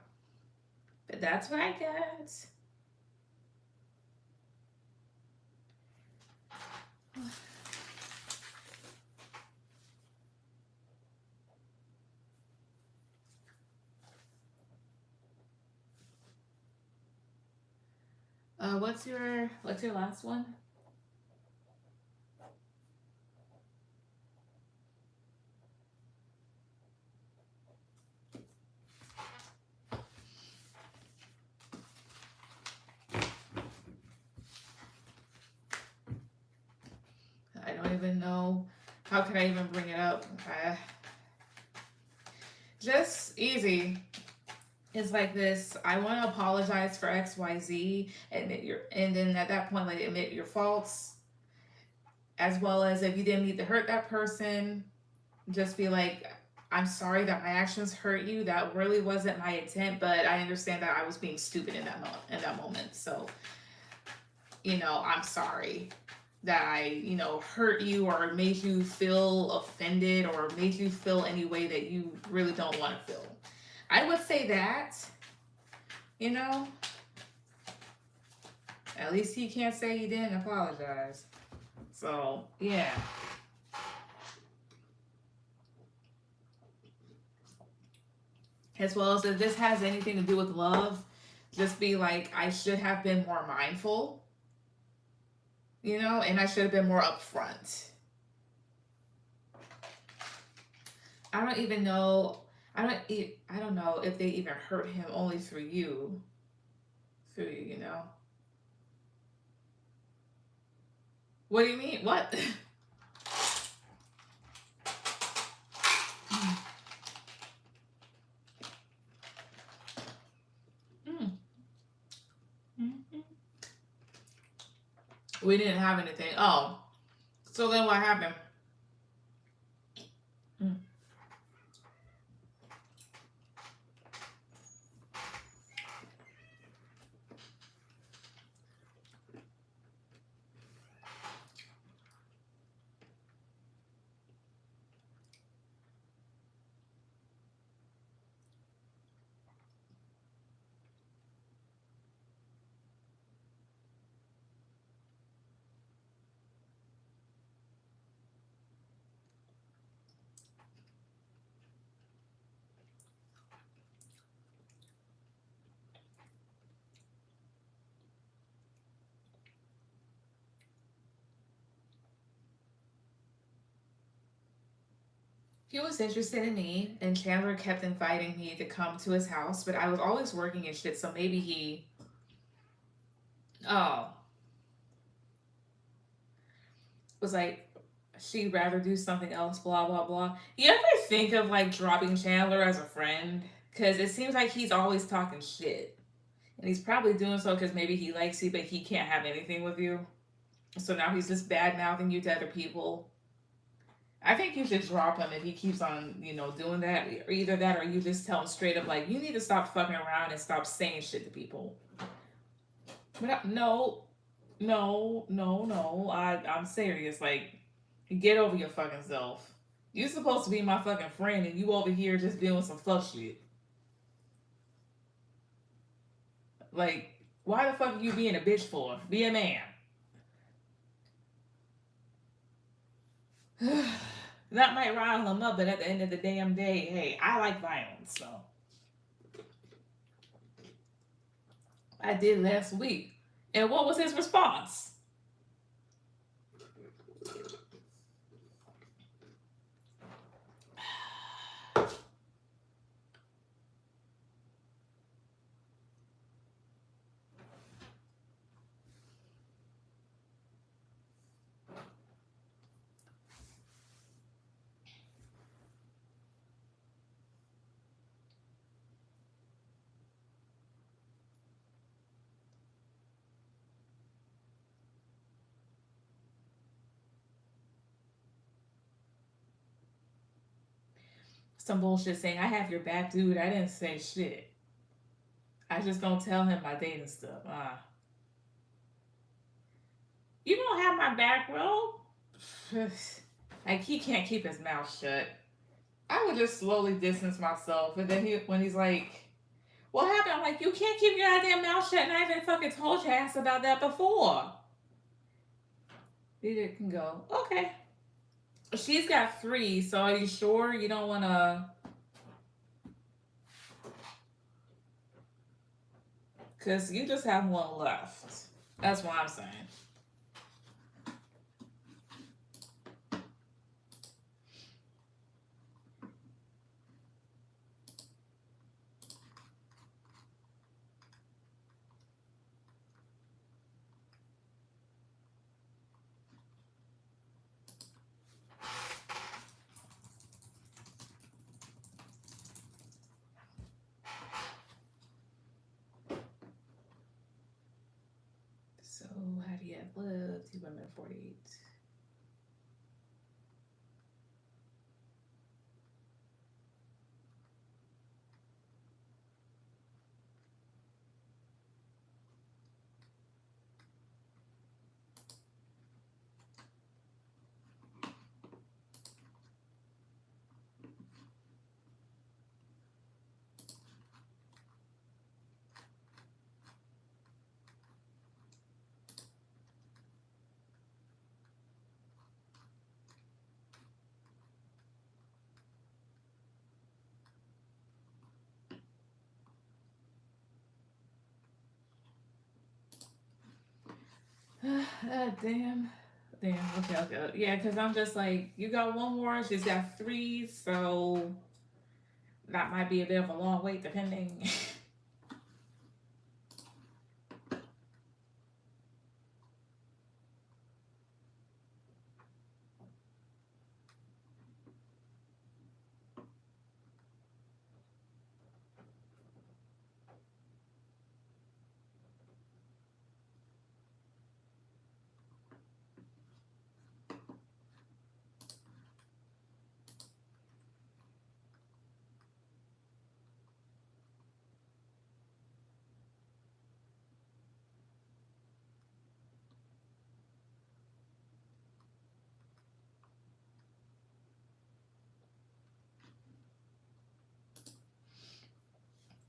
But that's what I get. What's your last one? I don't even know. How can I even bring it up? Just easy. It's like this. I want to apologize for XYZ, and then at that point, like, admit your faults, as well as if you didn't mean to hurt that person, just be like, I'm sorry that my actions hurt you. That really wasn't my intent, but I understand that I was being stupid in that moment. So, I'm sorry that I, hurt you or made you feel offended or made you feel any way that you really don't want to feel. I would say that, at least he can't say he didn't apologize. So, yeah. As well as if this has anything to do with love, just be like, I should have been more mindful, and I should have been more upfront. I don't even know. I don't know if they even hurt him only through you. 3, What do you mean? What? Mm. Mhm. We didn't have anything. Oh, so then what happened? Mm. He was interested in me, and Chandler kept inviting me to come to his house, but I was always working and shit, so maybe he. Oh. Was like, she'd rather do something else, blah, blah, blah. You ever think of like dropping Chandler as a friend? Because it seems like he's always talking shit. And he's probably doing so because maybe he likes you, but he can't have anything with you. So now he's just bad mouthing you to other people. I think you should drop him if he keeps on, doing that. Or either that or you just tell him straight up, like, you need to stop fucking around and stop saying shit to people. But no, no, no, no. I'm serious. Like, get over your fucking self. You supposed to be my fucking friend and you over here just doing some fuck shit. Like, why the fuck are you being a bitch for? Be a man. That might rile him up, but at the end of the damn day, hey, I like violence, so I did last week. And what was his response? Some bullshit saying, I have your back, dude. I didn't say shit. I just don't tell him my dating stuff. You don't have my back, bro. Like, he can't keep his mouth shut. I would just slowly distance myself, and then when he's like, "What happened?" I'm like, "You can't keep your goddamn mouth shut." And I even fucking told your ass about that before. It can go. Okay. She's got 3, so are you sure you don't want to? Because you just have 1 left. That's what I'm saying. So, how do you have lived? You women 48. Damn. Damn. Okay, okay. Yeah, because I'm just like, you got 1 more. She's got 3, so that might be a bit of a long wait, depending.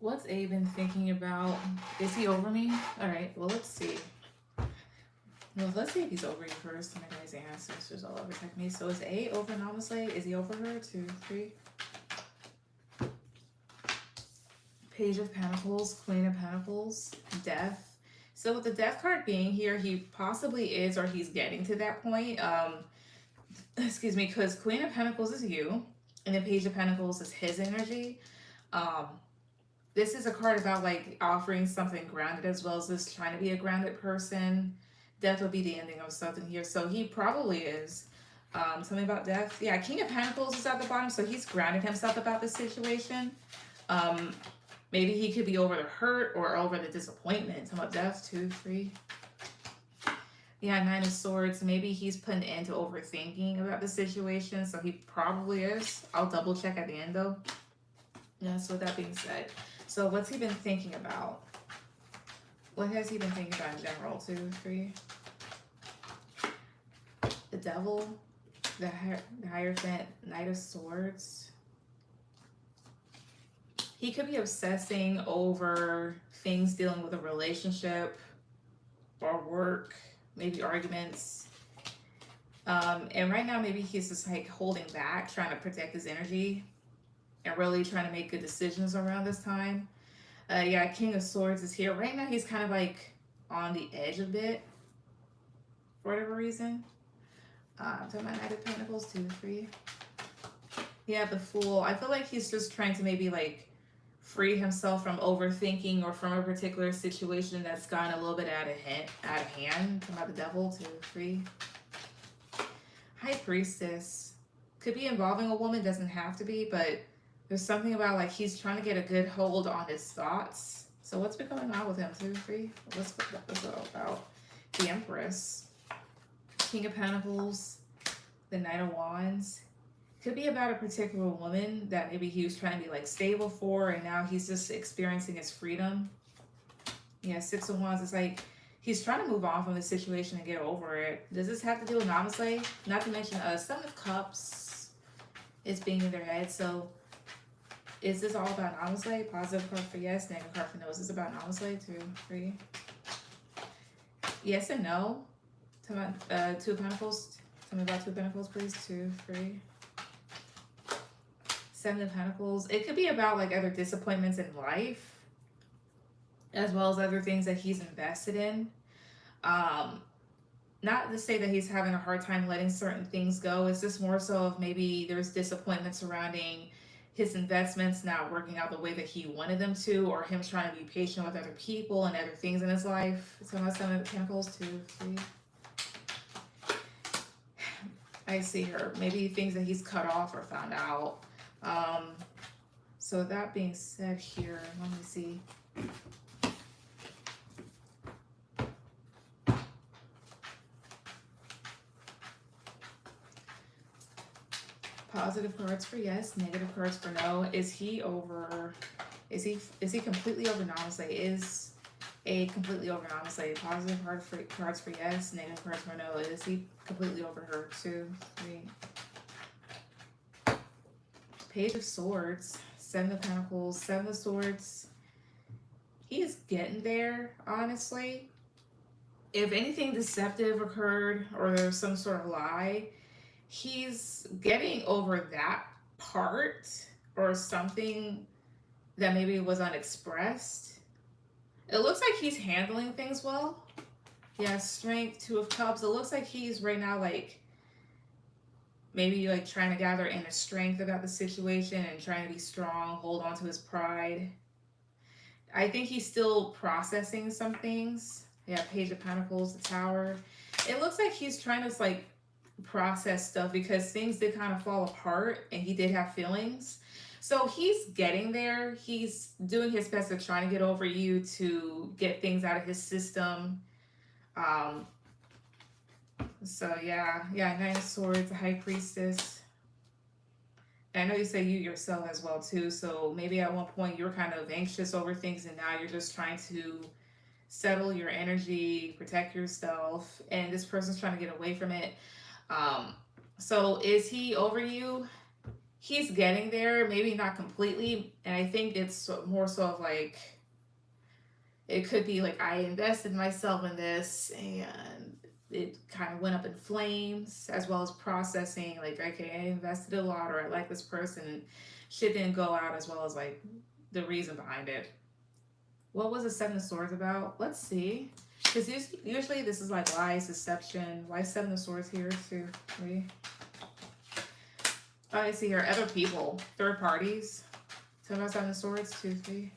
What's A been thinking about? Is he over me? All right, well, let's see. Well, let's see if he's over you first. My guys' ancestors all over protect me. So is A over Namaste? Is he over her? 2, 3. Page of Pentacles, Queen of Pentacles, Death. So with the Death card being here, he possibly is, or he's getting to that point. Excuse me, because Queen of Pentacles is you, and the Page of Pentacles is his energy. Um, this is a card about like offering something grounded as well as this trying to be a grounded person. Death will be the ending of something here, so he probably is. Something about death. Yeah, King of Pentacles is at the bottom, so he's grounded himself about the situation. Um, Maybe he could be over the hurt or over the disappointment. Talking about death, 2, 3. Yeah, 9 of Swords. Maybe he's putting into overthinking about the situation, so he probably is. I'll double check at the end though. Yeah, so with that being said, so what's he been thinking about? What has he been thinking about in general? 2, 3. The Devil, the Hierophant, Knight of Swords. He could be obsessing over things dealing with a relationship or work, maybe arguments. And right now, maybe he's just like holding back, trying to protect his energy and really trying to make good decisions around this time. Yeah, King of Swords is here. Right now, he's kind of like on the edge a bit for whatever reason. Talking about Knight of Pentacles, 2, 3. Yeah, the Fool. I feel like he's just trying to maybe like free himself from overthinking or from a particular situation that's gone a little bit out of hand. Talking about the Devil, 2, 3. High Priestess. Could be involving a woman, doesn't have to be, but there's something about like he's trying to get a good hold on his thoughts. So what's been going on with him, 2, 3? What's all about? The Empress. King of Pentacles. The Knight of Wands. Could be about a particular woman that maybe he was trying to be like stable for, and now he's just experiencing his freedom. Yeah, 6 of Wands is like he's trying to move on from the situation and get over it. Does this have to do with Namaste? Not to mention 7 of Cups is being in their head. So is this all about Namaste? Positive card for yes, negative card for no. Is this about Namaste? 2, 3. Yes and no. Tell me about 2 of Pentacles. Tell me about 2 of Pentacles, please. 2, 3. 7 of Pentacles. It could be about like other disappointments in life, as well as other things that he's invested in. Not to say that he's having a hard time letting certain things go. It's just more so of maybe there's disappointment surrounding his investments not working out the way that he wanted them to, or him trying to be patient with other people and other things in his life. So my 7 of Pentacles, 2, 3. I see her. Maybe things that he's cut off or found out. So that being said here, let me see. Positive cards for yes, negative cards for no. Is he completely over Namaste? Is A completely over Namaste? Positive cards for yes, negative cards for no. Is he completely over her? 2, 3. Page of Swords, 7 of Pentacles, 7 of Swords. He is getting there, honestly. If anything deceptive occurred or there's some sort of lie, he's getting over that part or something that maybe was unexpressed. It looks like he's handling things well. Yeah, Strength, 2 of Cups. It looks like he's right now like maybe like trying to gather inner strength about the situation and trying to be strong, hold on to his pride. I think he's still processing some things. Yeah, Page of Pentacles, the Tower. It looks like he's trying to like process stuff because things did kind of fall apart and he did have feelings. So he's getting there. He's doing his best to try to get over you, to get things out of his system. So yeah, 9 of Swords, the High Priestess. And I know you say you yourself as well too. So maybe at one point you were kind of anxious over things and now you're just trying to settle your energy, protect yourself, and this person's trying to get away from it. So is he over you? he's getting there, maybe not completely. And I think it's more so of like, it could be like I invested myself in this and it kind of went up in flames, as well as processing like, okay, I invested a lot, or I like this person, and shit didn't go out as well as like the reason behind it. What was the Seven of Swords about? Let's see. Because usually this is like lies, deception. Why Seven of Swords here? 2, 3. Oh, I see here. Other people, third parties. Seven of Swords, 2, 3.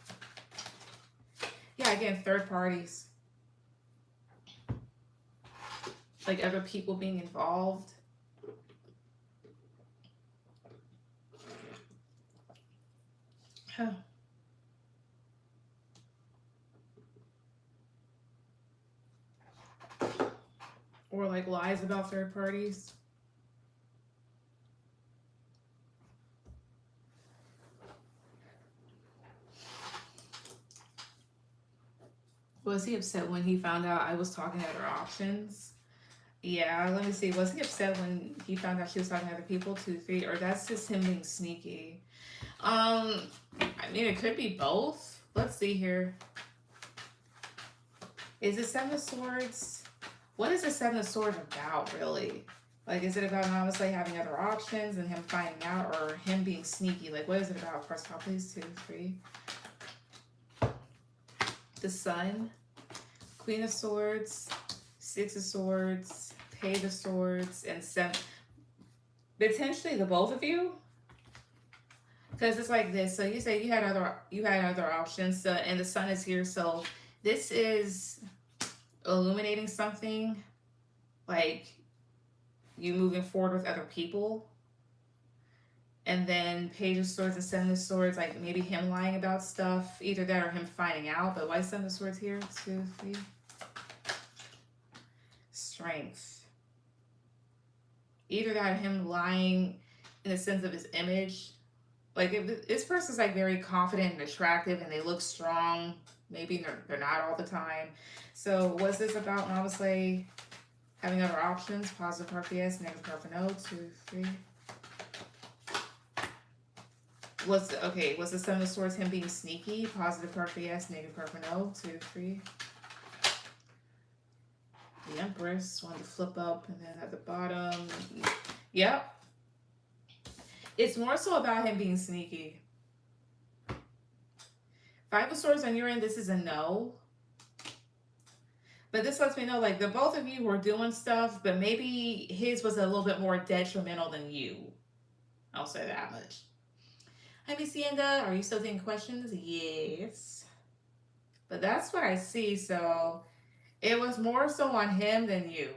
Yeah, again, third parties. Like other people being involved. Huh. Or like lies about third parties. Was he upset when he found out I was talking to other options? Yeah, let me see. Was he upset when he found out she was talking to other people? 2, 3, or that's just him being sneaky? I mean, it could be both. Let's see here. Is it Seven of Swords? What is the Seven of Swords about, really? Like, is it about obviously having other options and him finding out, or him being sneaky? Like, what is it about? First of all, please. 2, 3. The Sun, Queen of Swords, Six of Swords, Page of Swords, and Seven. Potentially the both of you, because it's like this. So you say you had other options. So, and the Sun is here. So this is illuminating something, like you moving forward with other people. And then Page of Swords and Seven of Swords, like maybe him lying about stuff, either that or him finding out. But why Seven of Swords here? 2, 3. Strength. Either that or him lying in the sense of his image. Like if this person's like very confident and attractive and they look strong, maybe they're not all the time. So what's this about? And obviously having other options, positive part for yes, negative part for no. 2, 3. Was the Seven of Swords him being sneaky? Positive part for yes, negative part for no. 2, 3. The Empress wanted to flip up, and then at the bottom, yep. It's more so about him being sneaky. Five of Swords on your end, this is a no. But this lets me know like the both of you were doing stuff, but maybe his was a little bit more detrimental than you. I'll say that much. Hi, Miss Yanga. Are you still taking questions? Yes. But that's what I see. So it was more so on him than you.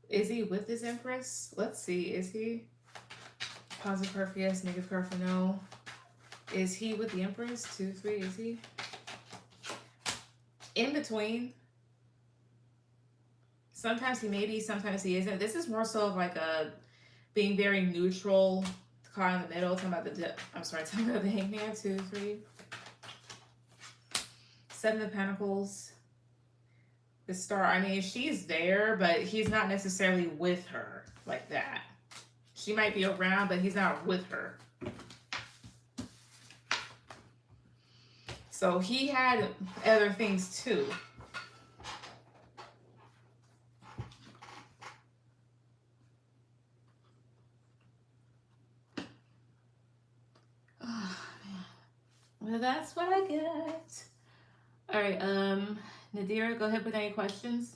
Is he with his Empress? Let's see. Is he? Positive part for yes, negative part for no. Is he with the Empress? 2, 3. Is he? In between. Sometimes he may be, sometimes he isn't. This is more so of like a being very neutral, caught in the middle. Talking about talking about the Hangman. 2, 3. Seven of Pentacles. The Star. I mean, she's there, but he's not necessarily with her like that. She might be around, but he's not with her. So he had other things too. Oh, man. Well, that's what I got. All right, Nadira, go ahead with any questions.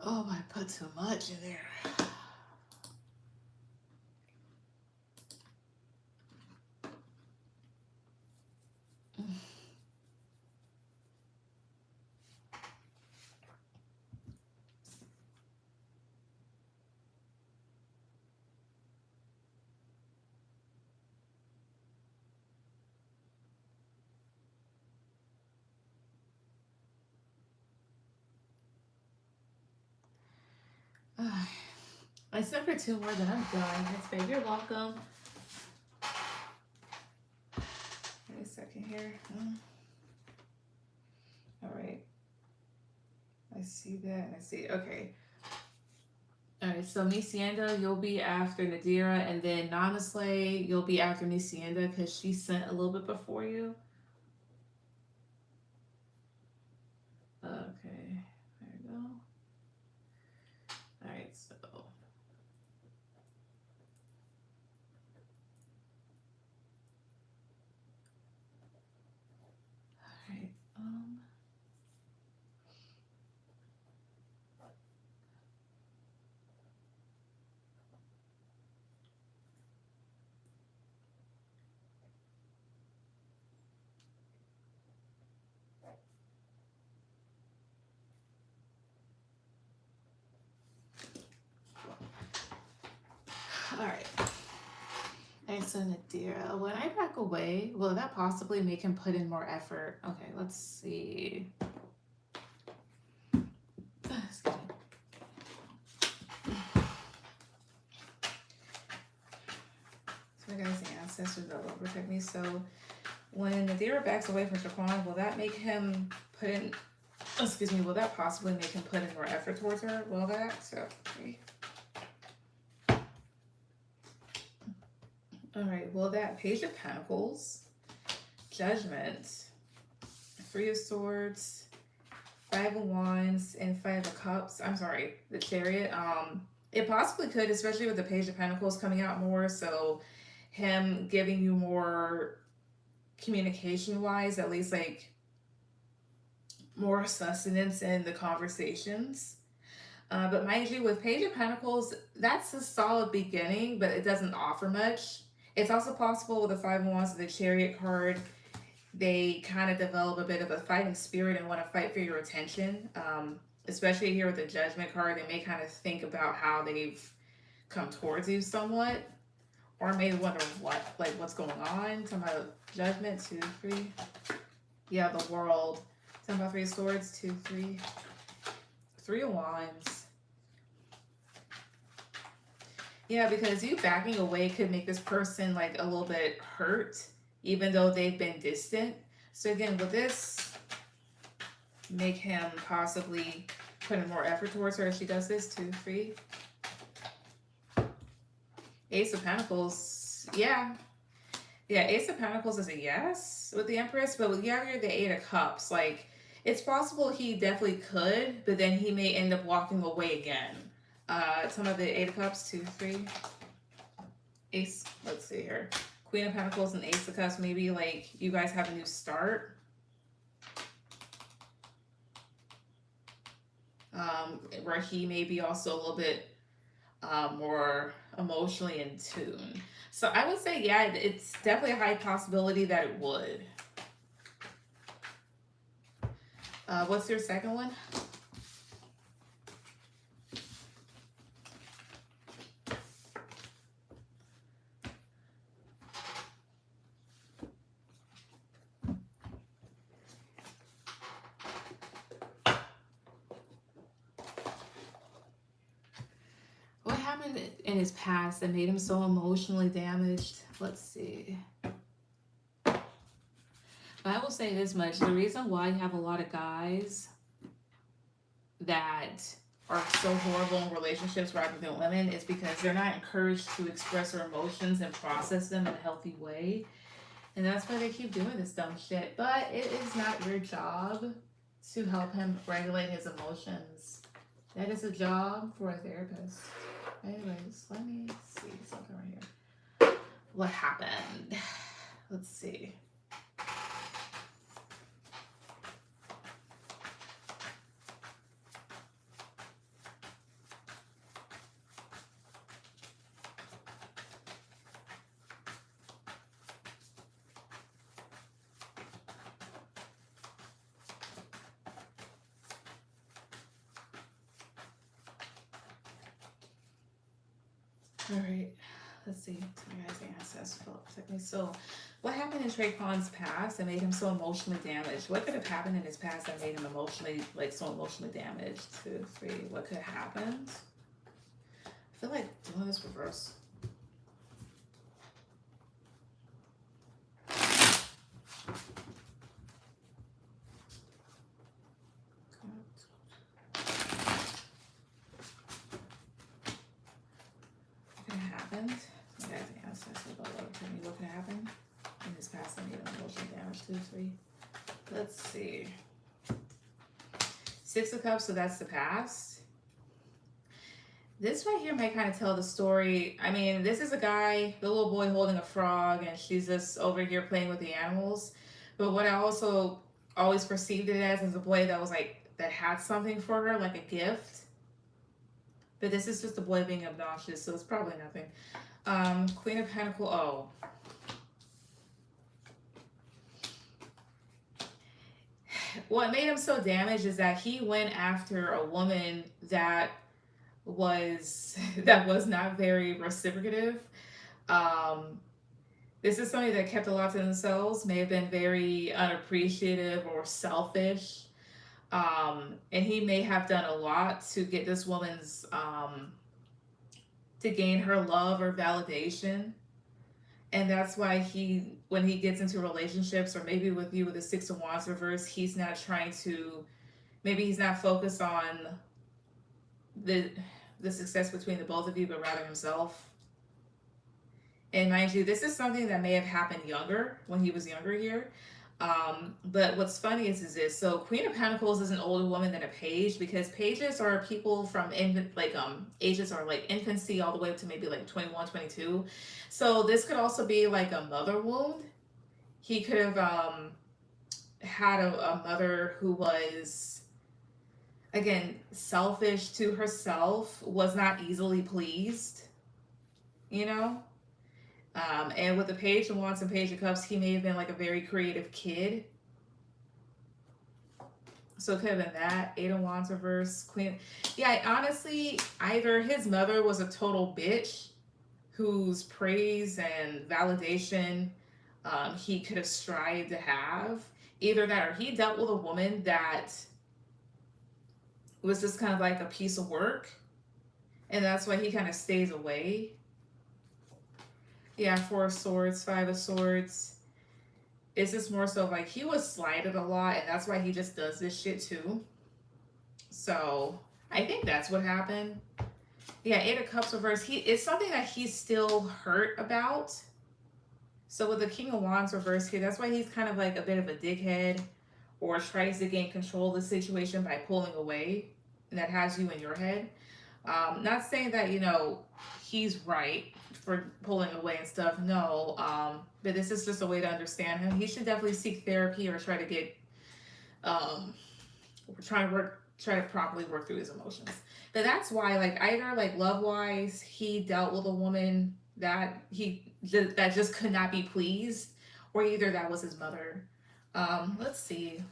Oh, I put too much in there. I sent for two more, then I'm done. Thanks, babe. You're welcome. Wait a second here. All right. I see that. I see. Okay. All right. So Misienda, you'll be after Nadira, and then Nana Slay, you'll be after Misienda because she sent a little bit before you. Okay. There you go. All right. So. All right. All right. And so Nadira, when I back away, will that possibly make him put in more effort? Okay, let's see. Excuse me. So guys, the ancestors that will protect me. So when Nadira backs away from Shaquan, will that make him put in, excuse me, will that possibly make him put in more effort towards her? Will that? So, okay. All right, well, that Page of Pentacles, Judgment, Three of Swords, Five of Wands, and Five of Cups. I'm sorry, the Chariot. It possibly could, especially with the Page of Pentacles coming out more. So, him giving you more communication-wise, at least like more sustenance in the conversations. But mind you, with Page of Pentacles, that's a solid beginning, but it doesn't offer much. It's also possible with the Five of Wands and the Chariot card, they kind of develop a bit of a fighting spirit and want to fight for your attention. Especially here with the Judgment card, they may kind of think about how they've come towards you somewhat, or maybe wonder what's going on. Talking about Judgment, 2, 3. Yeah, the World. Talking about Three of Swords, 2, 3. Three of Wands. Yeah, because you backing away could make this person like a little bit hurt, even though they've been distant. So again, will this make him possibly put in more effort towards her if she does this? 2, 3. Ace of Pentacles. Yeah. Yeah, Ace of Pentacles is a yes with the Empress, but with you're the Eight of Cups, like, it's possible he definitely could, but then he may end up walking away again. Some of the Eight of Cups, 2, 3. Ace, let's see here. Queen of Pentacles and Ace of Cups, maybe like you guys have a new start. Where he may be also a little bit more emotionally in tune. So I would say, yeah, it's definitely a high possibility that it would. What's your second one? What happened in his past that made him so emotionally damaged? Let's see. But I will say this much. The reason why you have a lot of guys that are so horrible in relationships rather than women is because they're not encouraged to express their emotions and process them in a healthy way. And that's why they keep doing this dumb shit. But it is not your job to help him regulate his emotions. That is a job for a therapist. Anyways, let me see something right here. What happened? Let's see. All right. Let's see. So you guys answers protect me. So what happened in Traquan's past that made him so emotionally damaged? What could have happened in his past that made him emotionally, like, so emotionally damaged? 2, 3. What could have happened? I feel like doing this reverse. What could have happened? So you guys answers about what could have happened in his past that made him emotionally damaged? 2, 3. Let's see. 6 of Cups, so that's the past. This right here might kind of tell the story. I mean, this is a guy, the little boy holding a frog, and she's just over here playing with the animals. But what I also always perceived it as is a boy that was like, that had something for her, like a gift. But this is just a boy being obnoxious, so it's probably nothing. Queen of Pentacles, oh. What made him so damaged is that he went after a woman that was not very reciprocative. This is somebody that kept a lot to themselves, may have been very unappreciative or selfish. And he may have done a lot to get this woman's to gain her love or validation. And that's why when he gets into relationships, or maybe with you with the 6 of Wands reverse, he's not trying to, maybe he's not focused on the success between the both of you, but rather himself. And mind you, this is something that may have happened when he was younger here. But what's funny is this. So Queen of Pentacles is an older woman than a page, because pages are people from ages are like infancy all the way up to maybe like 21, 22. So this could also be like a mother wound. He could have had a mother who was, again, selfish to herself, was not easily pleased, you know? And with the Page of Wands and Page of Cups, he may have been like a very creative kid. So it could have been that. 8 of Wands reverse, Queen. Yeah, honestly, either his mother was a total bitch whose praise and validation he could have strived to have. Either that, or he dealt with a woman that was just kind of like a piece of work. And that's why he kind of stays away. Yeah, 4 of Swords, 5 of Swords. It's just more so like he was slighted a lot, and that's why he just does this shit too. So I think that's what happened. Yeah, 8 of Cups reverse. It's something that he's still hurt about. So with the King of Wands reverse here, that's why he's kind of like a bit of a dickhead, or tries to gain control of the situation by pulling away, and that has you in your head. Not saying that, he's right for pulling away and stuff. No, but this is just a way to understand him. He should definitely seek therapy, or try to get, try to properly work through his emotions. But that's why, like, either like love-wise, he dealt with a woman that that just could not be pleased, or either that was his mother. Let's see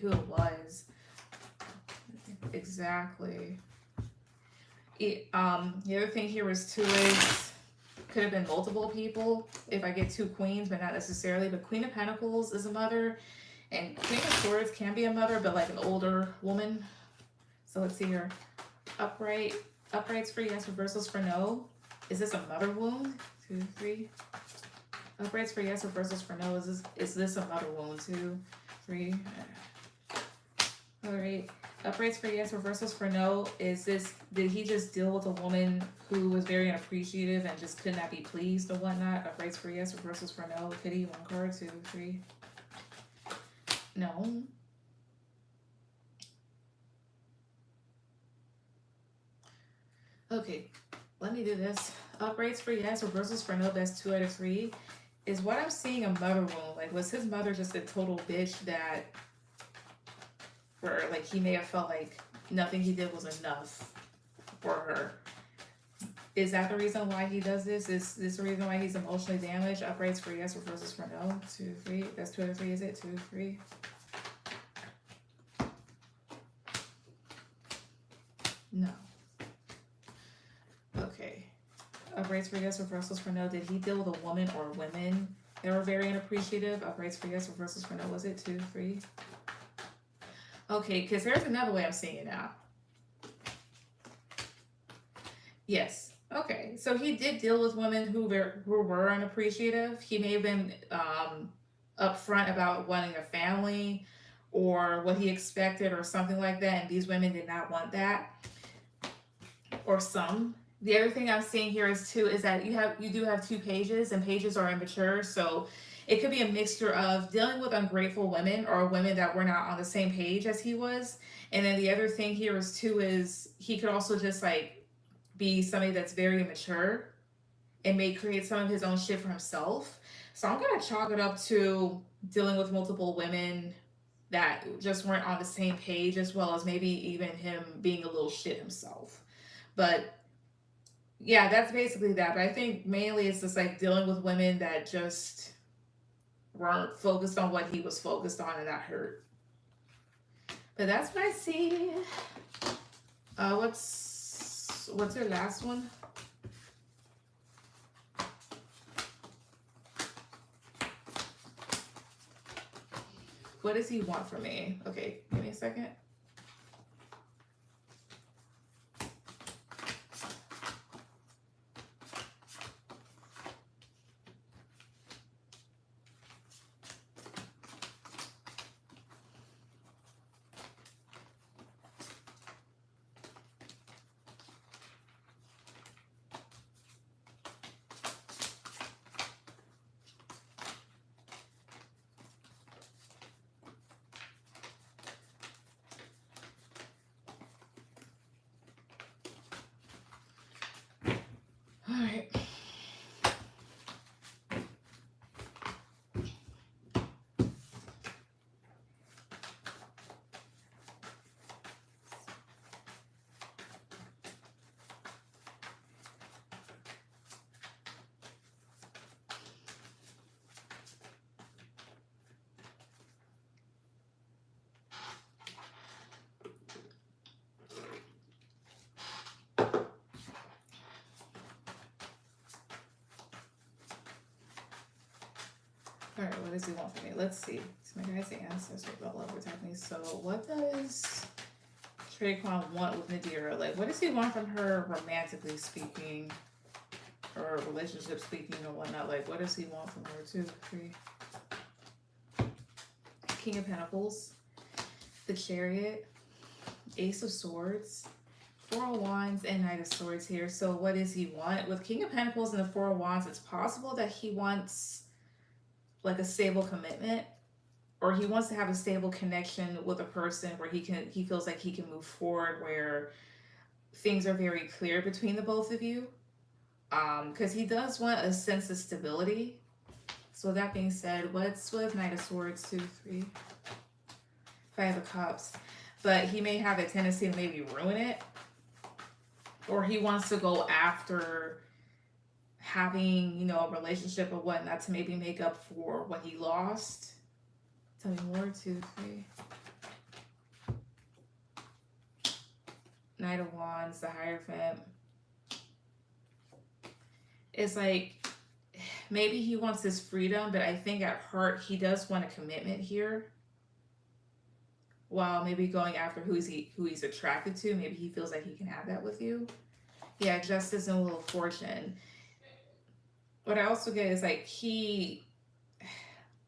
who it was exactly. The other thing here was 2 ways. Could have been multiple people if I get 2 queens, but not necessarily. But Queen of Pentacles is a mother, and Queen of Swords can be a mother, but like an older woman. So let's see here. Uprights for yes, reversals for no. Is this a mother wound? 2, 3. Uprights for yes, reversals for no. Is this a mother wound? 2, 3. All right. Uprights for yes, reversals for no. Did he just deal with a woman who was very unappreciative and just could not be pleased or whatnot? Uprights for yes, reversals for no. Pity, 1 card, 2, 3. No. Okay, let me do this. Uprights for yes, reversals for no. That's 2 out of 3. Is what I'm seeing a mother wound? Like, was his mother just a total bitch that, where like he may have felt like nothing he did was enough for her? Is that the reason why he does this? Is this the reason why he's emotionally damaged? Uprights for yes, reversals for no. 2, 3. That's 2 out of 3, is it? 2, 3. No. Okay. Upgrades for yes, reversals for no. Did he deal with a woman or women that were very unappreciative? Upgrades for yes, reversals for no. Was it 2, 3? Okay, because there's another way I'm seeing it now. Yes. Okay. So he did deal with women who were unappreciative. He may have been upfront about wanting a family or what he expected or something like that, and these women did not want that, or some. The other thing I'm seeing here is that you do have 2 pages, and pages are immature, so it could be a mixture of dealing with ungrateful women or women that were not on the same page as he was. And then the other thing here is he could also just like be somebody that's very immature and may create some of his own shit for himself. So I'm gonna chalk it up to dealing with multiple women that just weren't on the same page, as well as maybe even him being a little shit himself. But yeah, that's basically that. But I think mainly it's just like dealing with women that just weren't focused on what he was focused on, and that hurt. But that's what I see. What's your last one? What does he want from me? Okay, give me a second. All right. All right, what does he want from me? Let's see. So my guys, the ancestor about love protect so what does Traquan want with Nadira? Like, what does he want from her romantically speaking, or relationship speaking, or whatnot? Like, what does he want from her? 2, 3. King of Pentacles, the Chariot, Ace of Swords, 4 of Wands, and Knight of Swords here. So what does he want? With King of Pentacles and the 4 of Wands, it's possible that he wants like a stable commitment, or he wants to have a stable connection with a person where he feels like he can move forward, where things are very clear between the both of you, because he does want a sense of stability. So that being said, what's with Knight of Swords? 2, 3, 5 of Cups. But he may have a tendency to maybe ruin it, or he wants to go after having, you know, a relationship or whatnot to maybe make up for what he lost. Tell me more. 2, 3. Knight of Wands, the Hierophant. It's like maybe he wants his freedom, but I think at heart he does want a commitment here. While maybe going after who he's attracted to, maybe he feels like he can have that with you. Yeah, Justice and Wheel of Fortune. What I also get is like he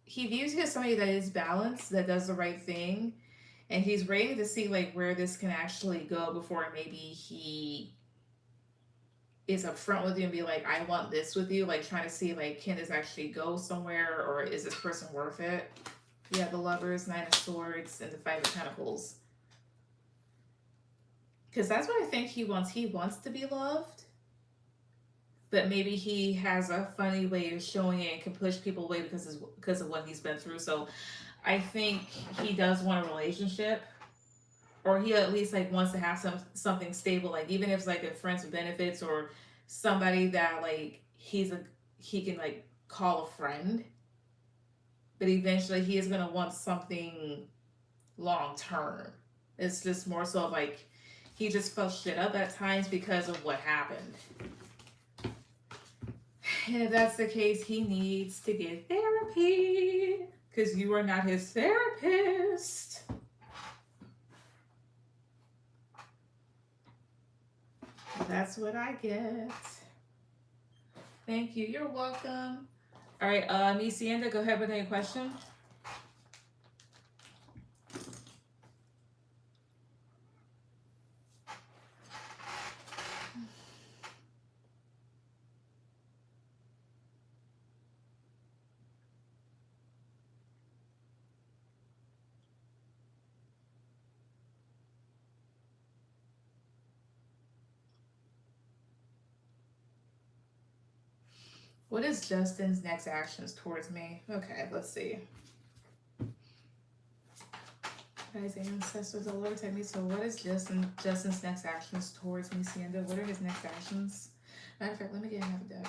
views you as somebody that is balanced, that does the right thing, and he's ready to see like where this can actually go before maybe he is upfront with you and be like, I want this with you, like trying to see like, can this actually go somewhere, or is this person worth it? Yeah, the Lovers, 9 of Swords, and the 5 of Pentacles. Because that's what I think he wants. He wants to be loved, but maybe he has a funny way of showing it and can push people away because of what he's been through. So I think he does want a relationship, or he at least like wants to have something stable, like even if it's like a friends with benefits, or somebody that like he can like call a friend. But eventually he is gonna want something long term. It's just more so of like he just felt shit up at times because of what happened. And if that's the case, he needs to get therapy because you are not his therapist. That's what I get. Thank you. You're welcome. All right, Miss Sienda, go ahead with any question. What is Justin's next actions towards me? Okay, let's see. Guys, ancestors all over take me. So what is Justin's next actions towards me, Sienda? What are his next actions? Matter of fact, let me get another deck.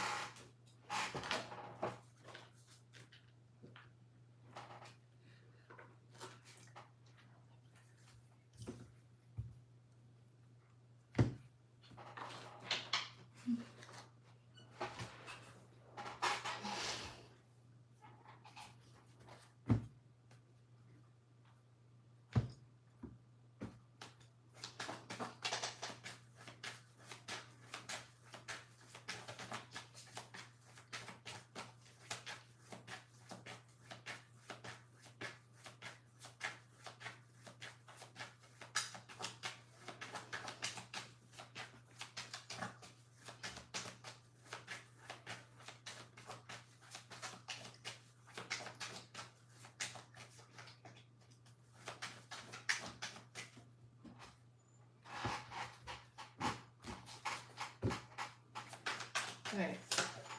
Okay.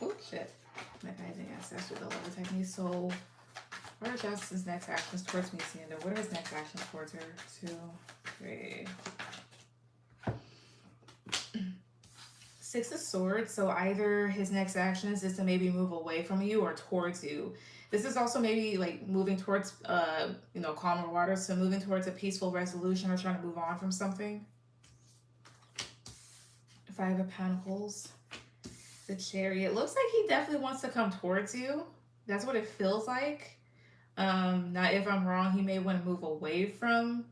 Oh shit. My guys and ancestors all over take me. So what are Justin's next actions towards me, Sienda? What are his next actions towards her? 2, 3. 6 of Swords. So either his next actions is to maybe move away from you or towards you. This is also maybe like moving towards calmer waters. So moving towards a peaceful resolution or trying to move on from something. 5 of Pentacles. The Chariot. Looks like he definitely wants to come towards you. That's what it feels like. Now, if I'm wrong, he may want to move away from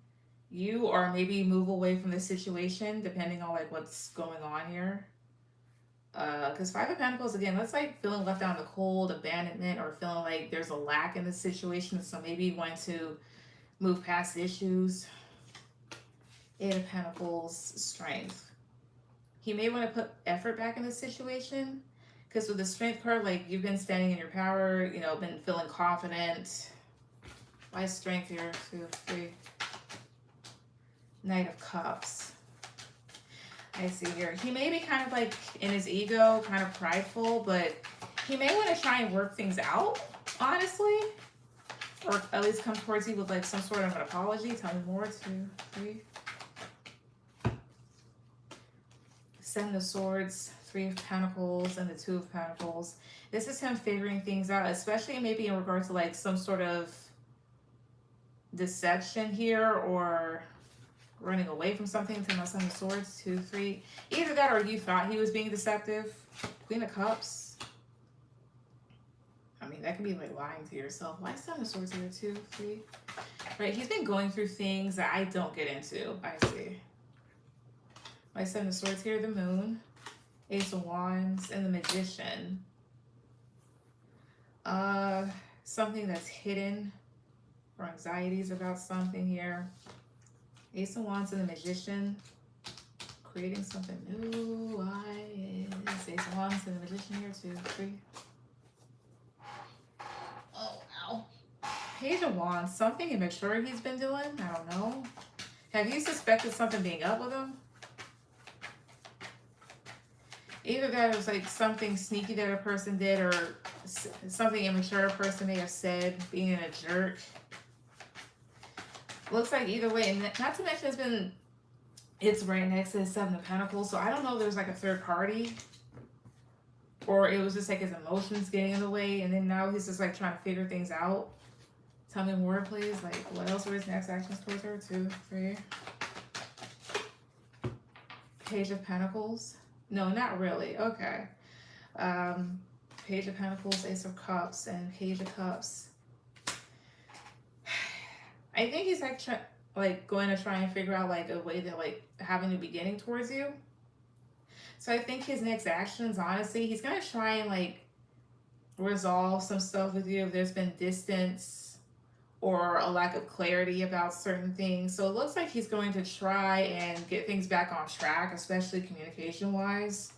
you or maybe move away from the situation, depending on like what's going on here. Because 5 of Pentacles, again, that's like feeling left out in the cold, abandonment, or feeling like there's a lack in the situation. So maybe want to move past issues. 8 of Pentacles, Strength. He may want to put effort back in the situation. Because with the Strength card, like you've been standing in your power, been feeling confident. Why Strength here? 2, 3. Knight of Cups. I see here. He may be kind of like in his ego, kind of prideful, but he may want to try and work things out, honestly. Or at least come towards you with like some sort of an apology. Tell me more. 2, 3. 7 of Swords, 3 of Pentacles, and the 2 of Pentacles. This is him figuring things out, especially maybe in regards to like some sort of deception here or running away from something. 10 of Swords, 2, 3. Either that or you thought he was being deceptive. Queen of Cups. I mean, that could be like lying to yourself. Why 7 of Swords here? 2, 3. Right, he's been going through things that I don't get into. I see. My 7 of Swords here, the Moon, Ace of Wands, and the Magician. Something that's hidden or anxieties about something here. Ace of Wands and the Magician, creating something new. Ace of Wands and the Magician here, 2, 3. Oh, ow. Page of Wands, something immature he's been doing. I don't know. Have you suspected something being up with him? Either that or was like something sneaky that a person did or something immature a person may have said, being a jerk. Looks like either way, and not to mention it's right next to the 7 of Pentacles, so I don't know if there's like a third party or it was just like his emotions getting in the way, and then now he's just like trying to figure things out. Tell me more, please. Like, what else were his next actions towards her? 2, 3. Page of Pentacles. No, not really. Okay. Page of Pentacles, Ace of Cups, and Page of Cups. I think he's like going to try and figure out like a way to like have a new beginning towards you. So I think his next actions, honestly, he's gonna try and like resolve some stuff with you if there's been distance or a lack of clarity about certain things. So it looks like he's going to try and get things back on track, especially communication wise.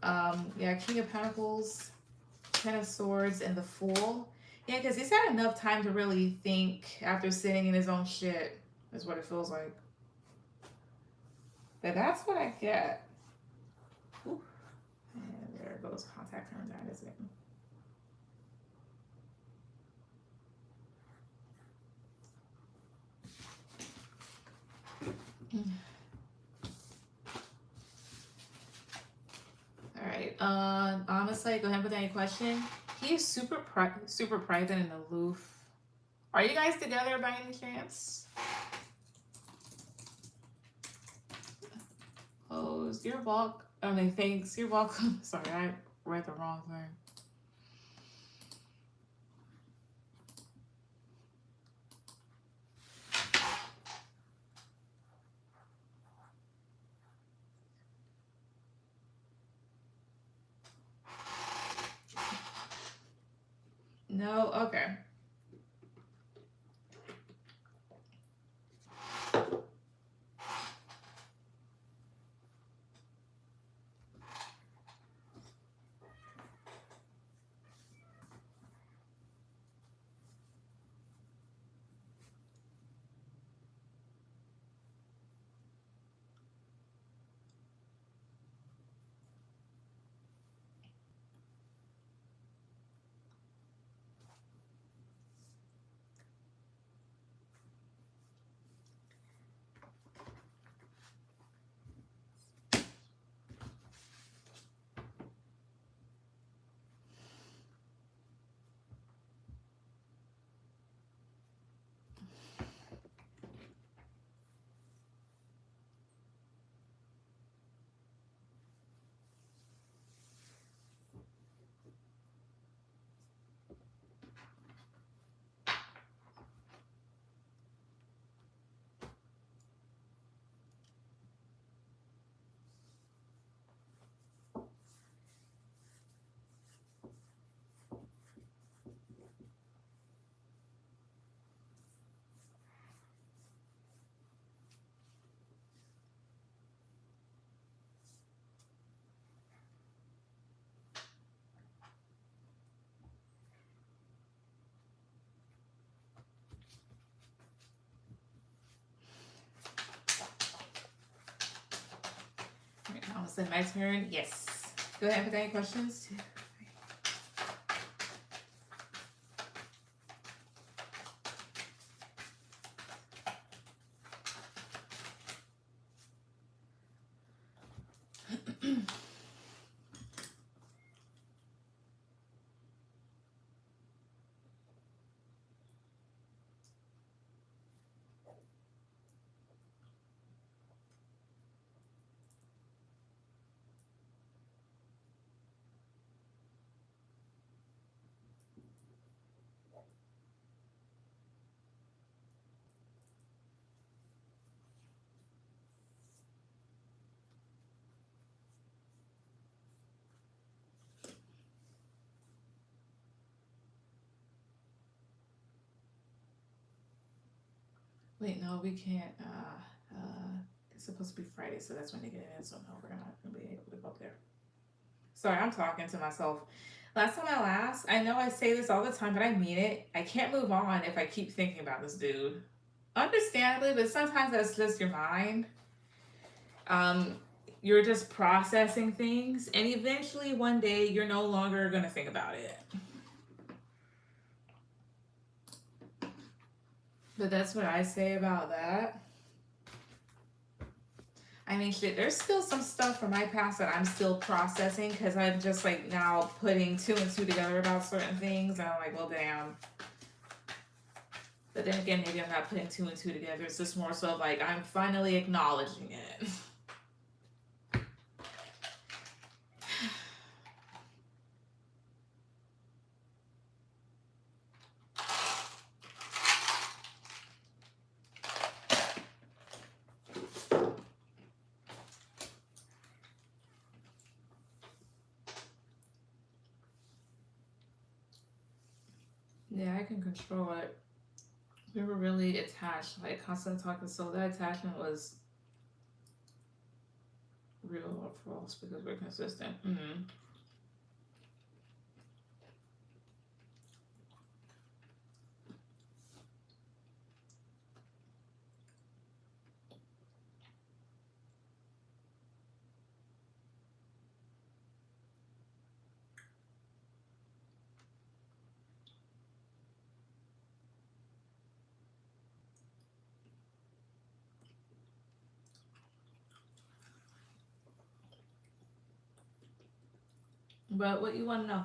Yeah, King of Pentacles, Ten of Swords, and the Fool. Yeah, because he's had enough time to really think after sitting in his own shit, is what it feels like. But that's what I get. Ooh. And there goes contact turned on, isn't it? All right. Honestly, go ahead and put any question. He is super private and aloof. Are you guys together by any chance? Closed. You're welcome. I mean, thanks. You're welcome. Sorry, I read the wrong thing. No? Okay. All right, now it's my turn. Yes. Go ahead and put any questions. Wait, no, we can't. It's supposed to be Friday, so that's when they get it in. So no, we're not gonna be able to go up there. Sorry, I'm talking to myself. Last time I know I say this all the time, but I mean it. I can't move on if I keep thinking about this dude. Understandably, but sometimes that's just your mind. You're just processing things, and eventually one day you're no longer gonna think about it. But that's what I say about that. I mean, shit, there's still some stuff from my past that I'm still processing because I'm just like now putting two and two together about certain things. And I'm like, well, damn. But then again, maybe I'm not putting two and two together. It's just more so like I'm finally acknowledging it. can control it. We were really attached, like constant talking. So that attachment was real or false because we're consistent. But what you want to know?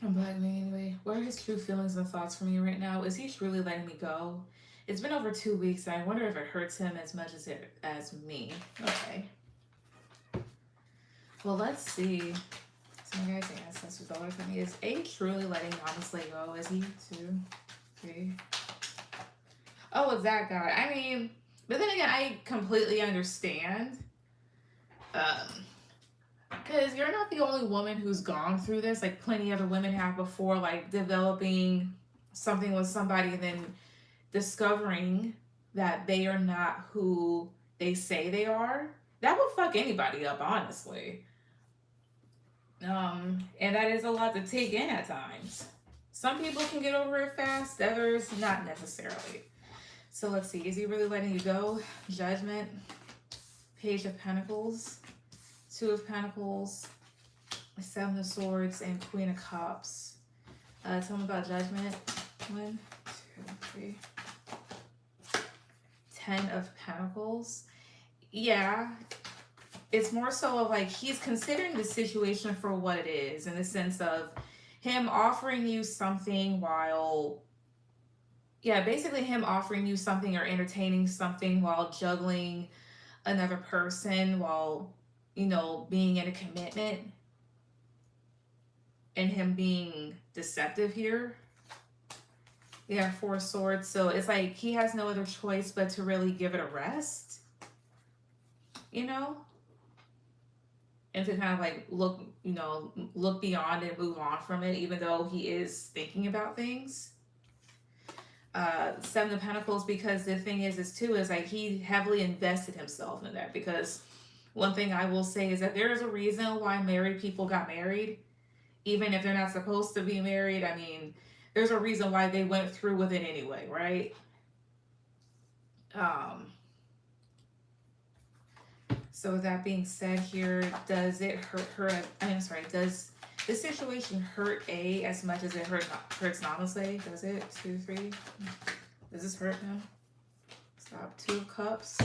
I'm black me anyway. What are his true feelings and thoughts for me right now? Is he truly letting me go? It's been over 2 weeks, and I wonder if it hurts him as much as me. Okay. Well, let's see. So my guy's ancestors dollar for me. Is A truly letting honestly go? Is he 2, 3? Oh, it's that guy. I mean, but then again, I completely understand. Because you're not the only woman who's gone through this. Like, plenty other women have before, like, developing something with somebody and then discovering that they are not who they say they are. That would fuck anybody up, honestly. And that is a lot to take in at times. Some people can get over it fast, others not necessarily. So let's see, is he really letting you go? Judgment, Page of Pentacles, Two of Pentacles, Seven of Swords, and Queen of Cups. Tell me about Judgment. 1, 2, 3. 10 of Pentacles. Yeah, it's more so of like he's considering the situation for what it is, in the sense of him offering you something while, yeah, basically him offering you something or entertaining something while juggling another person, while, you know, being in a commitment, and him being deceptive here. Yeah, 4 of Swords. So it's like he has no other choice but to really give it a rest, you know? And to kind of like look, you know, look beyond and move on from it, even though he is thinking about things. 7 of Pentacles, because the thing is too, is like he heavily invested himself in that. Because one thing I will say is that there is a reason why married people got married, even if they're not supposed to be married. I mean, there's a reason why they went through with it anyway, right? So with that being said here, does it hurt her? I'm sorry, does this situation hurt A as much as it hurts Namaste? Does it? 2, 3? Does this hurt him? Stop. 2 of Cups,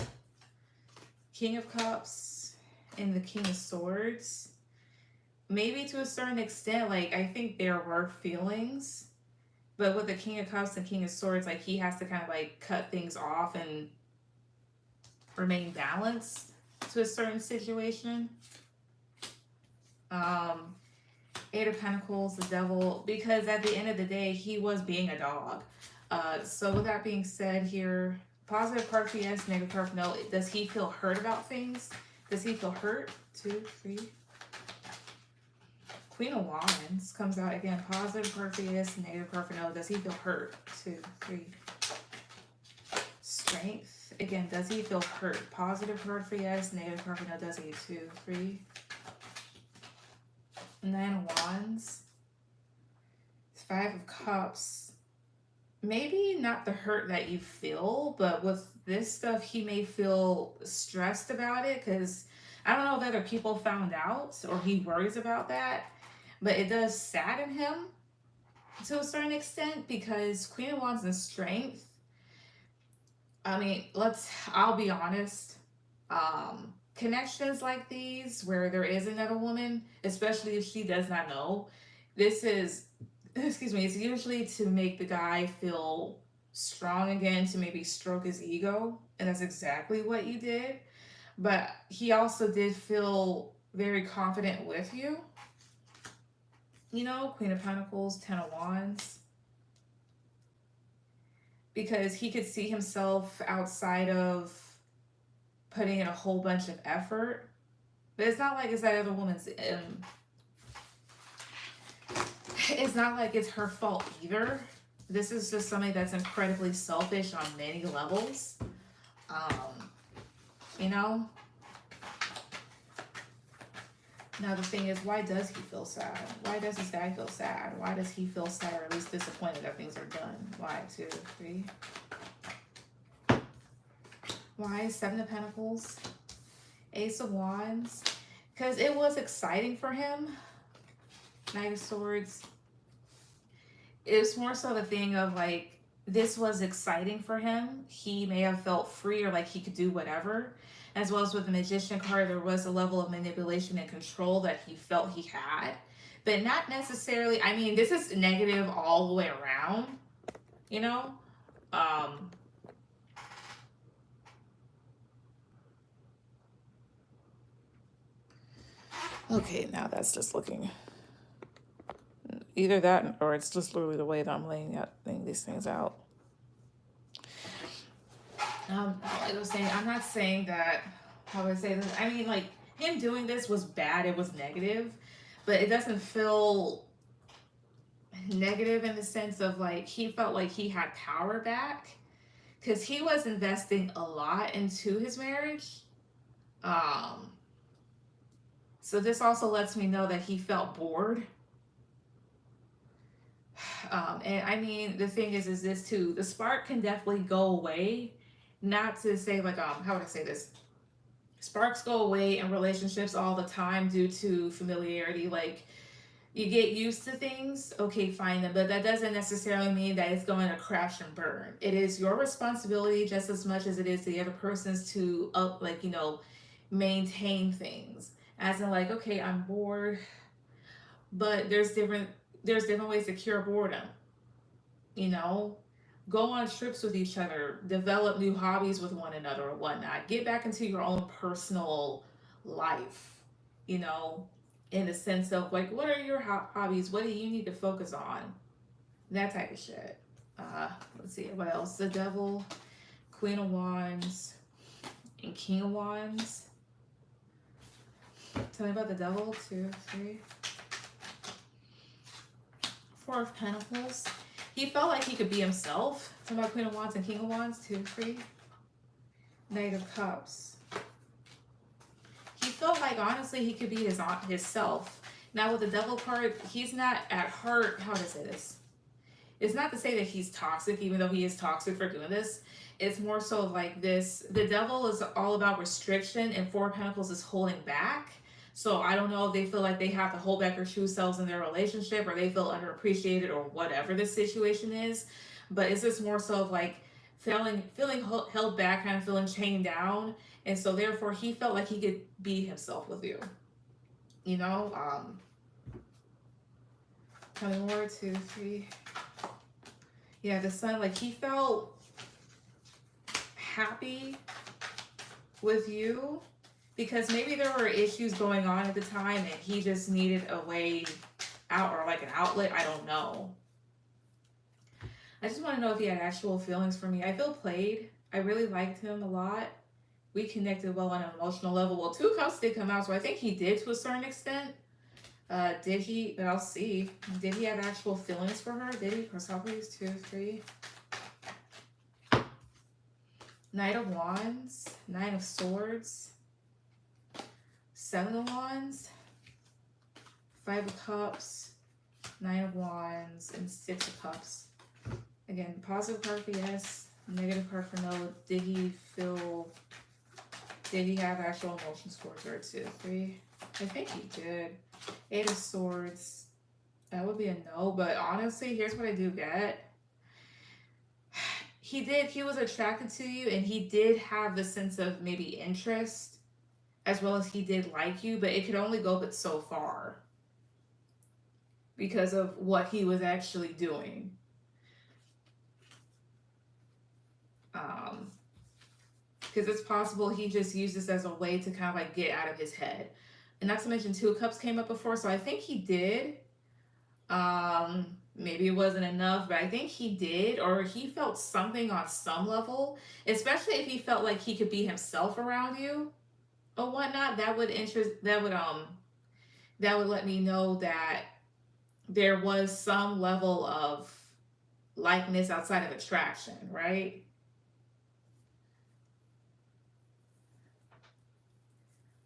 King of Cups, and the King of Swords. Maybe to a certain extent, like, I think there were feelings, but with the King of Cups and King of Swords, like, he has to kind of like cut things off and remain balanced to a certain situation. 8 of Pentacles, the Devil, because at the end of the day, he was being a dog. So with that being said here, positive part for yes, negative part for no. Does he feel hurt about things? Does he feel hurt? 2, 3. Queen of Wands comes out again. Positive part for yes, negative part for no. Does he feel hurt? 2, 3. Strength. Again, does he feel hurt? Positive part for yes, negative part for no. Does he? 2, 3. Nine of Wands. Five of Cups. Maybe not the hurt that you feel, but with this stuff, he may feel stressed about it because I don't know if other people found out or he worries about that, but it does sadden him to a certain extent because Queen of Wands and Strength. I mean, I'll be honest. Connections like these where there is another woman, especially if she does not know, this is, excuse me, it's usually to make the guy feel strong again, to maybe stroke his ego. And that's exactly what you did. But he also did feel very confident with you. You know, Queen of Pentacles, Ten of Wands. Because he could see himself outside of putting in a whole bunch of effort. But it's not like it's that other woman's. It's not like it's her fault either. This is just somebody that's incredibly selfish on many levels. You know? Now the thing is, why does he feel sad? Why does this guy feel sad? Why does he feel sad or at least disappointed that things are done? Why? 2, 3. Why? Seven of Pentacles. Ace of Wands. Because it was exciting for him. Knight of Swords. It's more so the thing of like, this was exciting for him. He may have felt free or like he could do whatever. As well as with the Magician card, there was a level of manipulation and control that he felt he had. But not necessarily, I mean, this is negative all the way around, you know? Okay, now that's just looking either that or it's just literally the way that I'm laying these things out. Like I was saying, I'm not saying that, how would I say this? I mean, like, him doing this was bad, it was negative, but it doesn't feel negative in the sense of like, he felt like he had power back because he was investing a lot into his marriage. So this also lets me know that he felt bored. And I mean, the thing is this too, the spark can definitely go away. Not to say like, how would I say this? Sparks go away in relationships all the time due to familiarity. Like, you get used to things, okay, fine, but that doesn't necessarily mean that it's going to crash and burn. It is your responsibility just as much as it is the other person's to maintain things. As in like, okay, I'm bored, but there's different ways to cure boredom. You know, go on trips with each other, develop new hobbies with one another or whatnot. Get back into your own personal life, you know, in the sense of like, what are your hobbies? What do you need to focus on? That type of shit. Let's see, what else? The Devil, Queen of Wands, and King of Wands. Tell me about the Devil. 2, 3. 4 of Pentacles. He felt like he could be himself. Talking about Queen of Wands and King of Wands. 2, 3. Knight of Cups. He felt like, honestly, he could be his self. Now, with the Devil card, he's not at heart, how to say this? It's not to say that he's toxic, even though he is toxic for doing this. It's more so like this. The Devil is all about restriction, and 4 of Pentacles is holding back. So I don't know if they feel like they have to hold back their true selves in their relationship, or they feel underappreciated, or whatever the situation is. But it's just more so of like feeling held back, kind of feeling chained down. And so therefore he felt like he could be himself with you. You know? Tell me more. 2, 3. Yeah, the Sun, like he felt happy with you because maybe there were issues going on at the time and he just needed a way out or like an outlet. I don't know. I just want to know if he had actual feelings for me. I feel played. I really liked him a lot. We connected well on an emotional level. Well, 2 Cups did come out, so I think he did to a certain extent. Did he? But I'll see. Did he have actual feelings for her? Did he? Persepolis. 2, 3. Knight of Wands. 9 of Swords. 7 of Wands. Five of Cups, Nine of Wands, and Six of Cups. Again, positive card for yes, negative card for no. Did he have actual emotions towards her too? Three. I think he did. Eight of Swords. That would be a no, but honestly, here's what I do get. He was attracted to you, and he did have the sense of maybe interest, as well as he did like you, but it could only go but so far because of what he was actually doing. Because it's possible he just used this as a way to kind of like get out of his head. And not to mention Two of Cups came up before, so I think he did. Maybe it wasn't enough, but I think he did, or he felt something on some level, especially if he felt like he could be himself around you or whatnot. That would let me know that there was some level of likeness outside of attraction, right?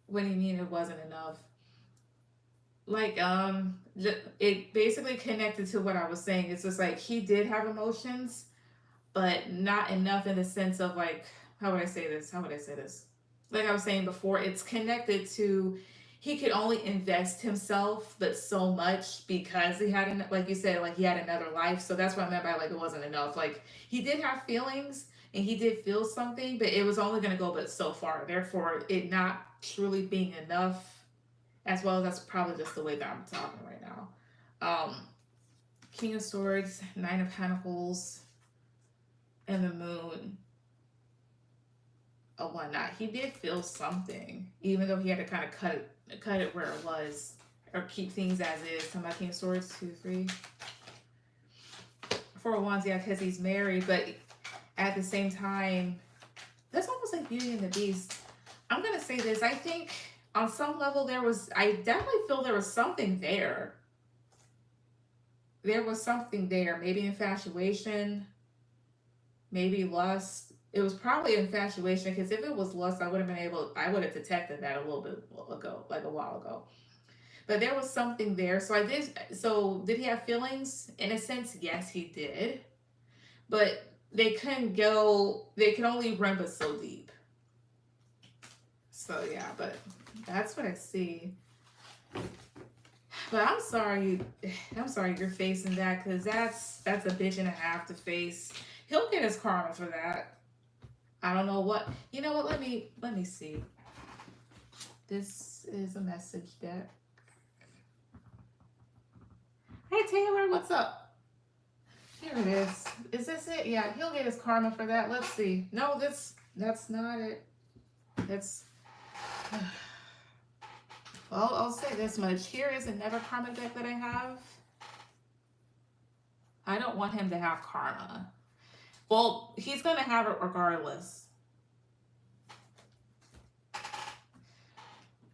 What do you mean it wasn't enough? Like, it basically connected to what I was saying. It's just like he did have emotions, but not enough in the sense of like, how would I say this? Like I was saying before, it's connected to he could only invest himself, but so much because he had, like you said, like he had another life. So that's what I meant by like it wasn't enough. Like he did have feelings and he did feel something, but it was only going to go but so far. Therefore, it not truly being enough, as well as that's probably just the way that I'm talking right now. King of Swords, Nine of Pentacles, and the Moon. Or whatnot. He did feel something, even though he had to kind of cut it where it was, or keep things as is. Talking about King of Swords, 2, 3. Four of Wands, yeah, because he's married, but at the same time, that's almost like Beauty and the Beast. I'm gonna say this. I think on some level I definitely feel there was something there. There was something there. Maybe infatuation, maybe lust. It was probably infatuation, because if it was lust, I would have detected that a little bit ago, like a while ago. But there was something there. So did he have feelings? In a sense, yes, he did. But they could only run but so deep. So yeah, but that's what I see. But I'm sorry you're facing that, because that's a bitch and a half to face. He'll get his karma for that. I don't know what. You know what? Let me see. This is a message deck. Hey Taylor, what's up? Here it is. Is this it? Yeah, he'll get his karma for that. Let's see. No, that's not it. That's. Well, I'll say this much. Here is another karma deck that I have. I don't want him to have karma. Well, he's going to have it regardless.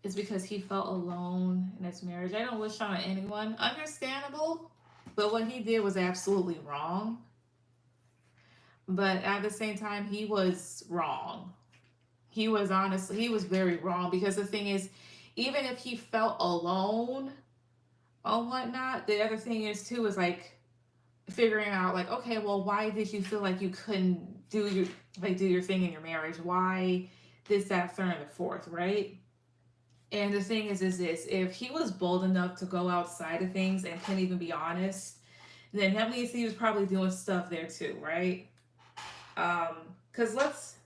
It's because he felt alone in his marriage. I don't wish on anyone. Understandable. But what he did was absolutely wrong. But at the same time, he was wrong. He was very wrong. Because the thing is, even if he felt alone or whatnot, the other thing is too is like figuring out like, okay, well, why did you feel like you couldn't do your thing in your marriage? Why this, that, third, and the fourth, right? And the thing is this: if he was bold enough to go outside of things and couldn't even be honest, then that means he was probably doing stuff there too, right? Because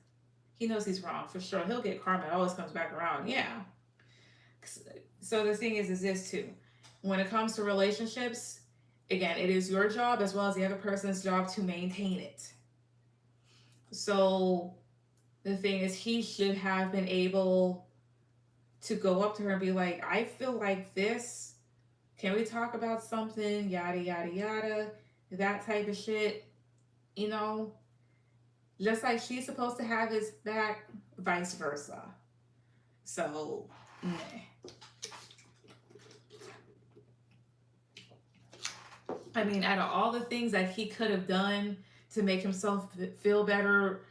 he knows he's wrong for sure. He'll get karma. It always comes back around. Yeah. So the thing is this too. When it comes to relationships, again, it is your job as well as the other person's job to maintain it. So the thing is, he should have been able to go up to her and be like, I feel like this. Can we talk about something? Yada, yada, yada. That type of shit. You know? Just like she's supposed to have his back, vice versa. So, meh. I mean, out of all the things that he could have done to make himself feel better,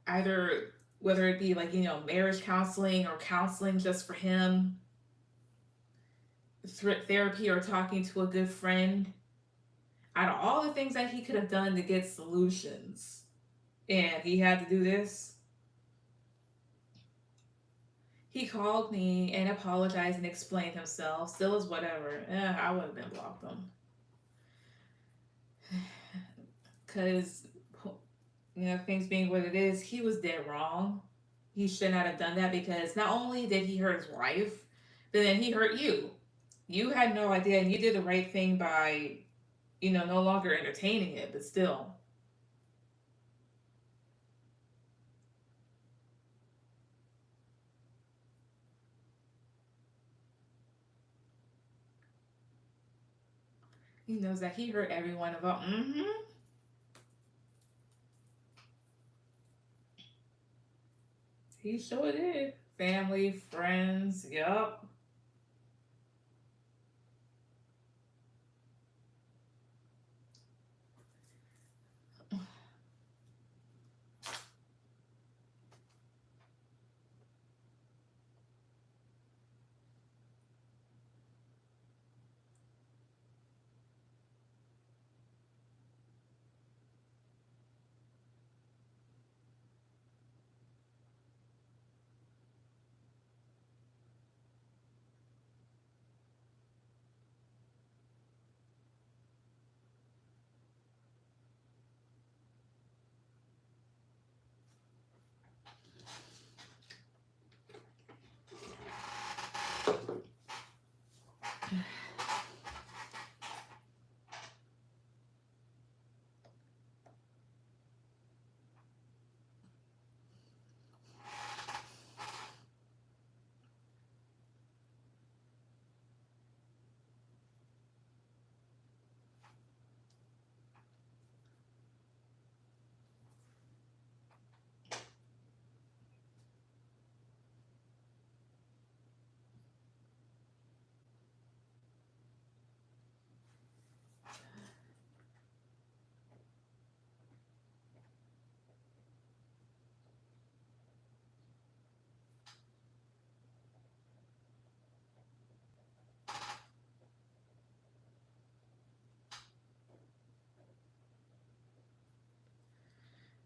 either whether it be like, marriage counseling or counseling just for him, therapy or talking to a good friend, out of all the things that he could have done to get solutions, and he had to do this. He called me and apologized and explained himself. Still is whatever. I would have been blocked him. Because, things being what it is, he was dead wrong. He should not have done that because not only did he hurt his wife, but then he hurt you. You had no idea, and you did the right thing by, no longer entertaining it, but still. He knows that he hurt everyone about. He sure did. Family, friends, yup.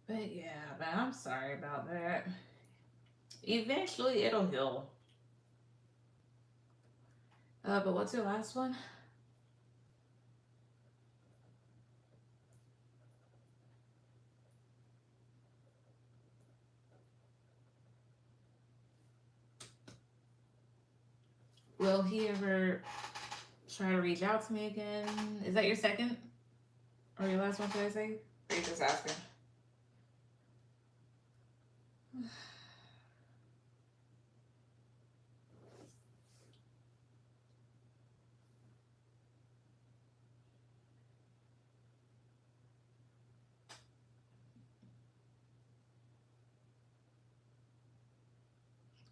But yeah, but I'm sorry about that. Eventually, it'll heal. But what's your last one? Will he ever try to reach out to me again? Is that your second or your last one? Should I say? Or you just asking?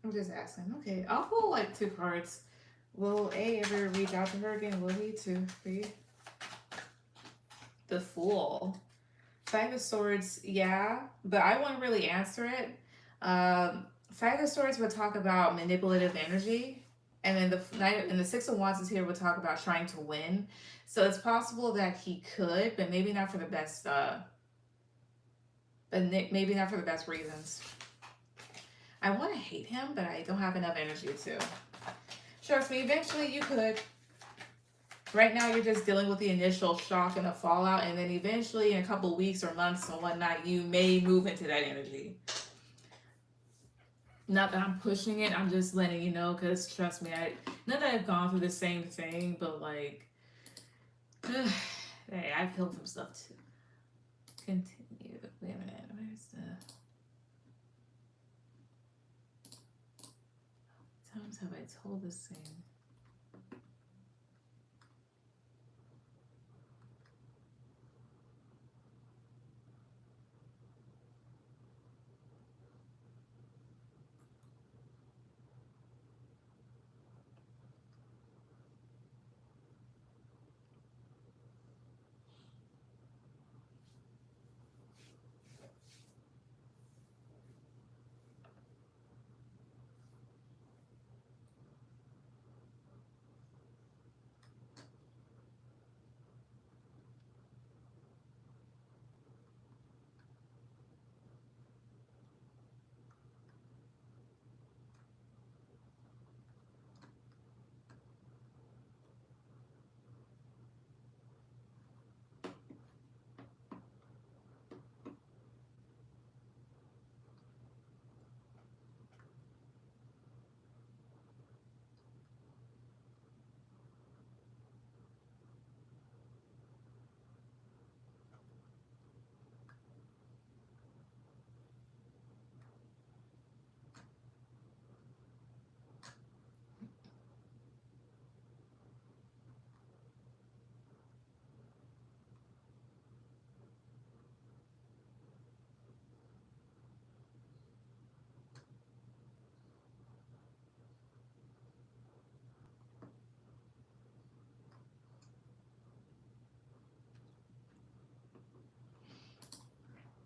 I'm just asking. Okay, I'll pull like two cards. Will A ever reach out to her again? Will he too? For you? The Fool. Five of Swords, yeah, but I wouldn't really answer it. Five of Swords would talk about manipulative energy, and then the Knight and the Six of Wands is here would talk about trying to win. So it's possible that he could, but maybe not for the best. But maybe not for the best reasons. I want to hate him, but I don't have enough energy to. Trust me, eventually you could. Right now, you're just dealing with the initial shock and the fallout, and then eventually, in a couple of weeks or months and whatnot, you may move into that energy. Not that I'm pushing it, I'm just letting you know, because trust me, not that I've gone through the same thing, but like, hey, I've healed from stuff too. Continue. Wait a minute, where's the. How many times have I told this thing?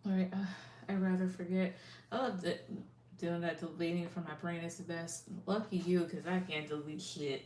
All right, I'd rather forget. I love doing that, deleting from my brain is the best. Lucky you, because I can't delete shit.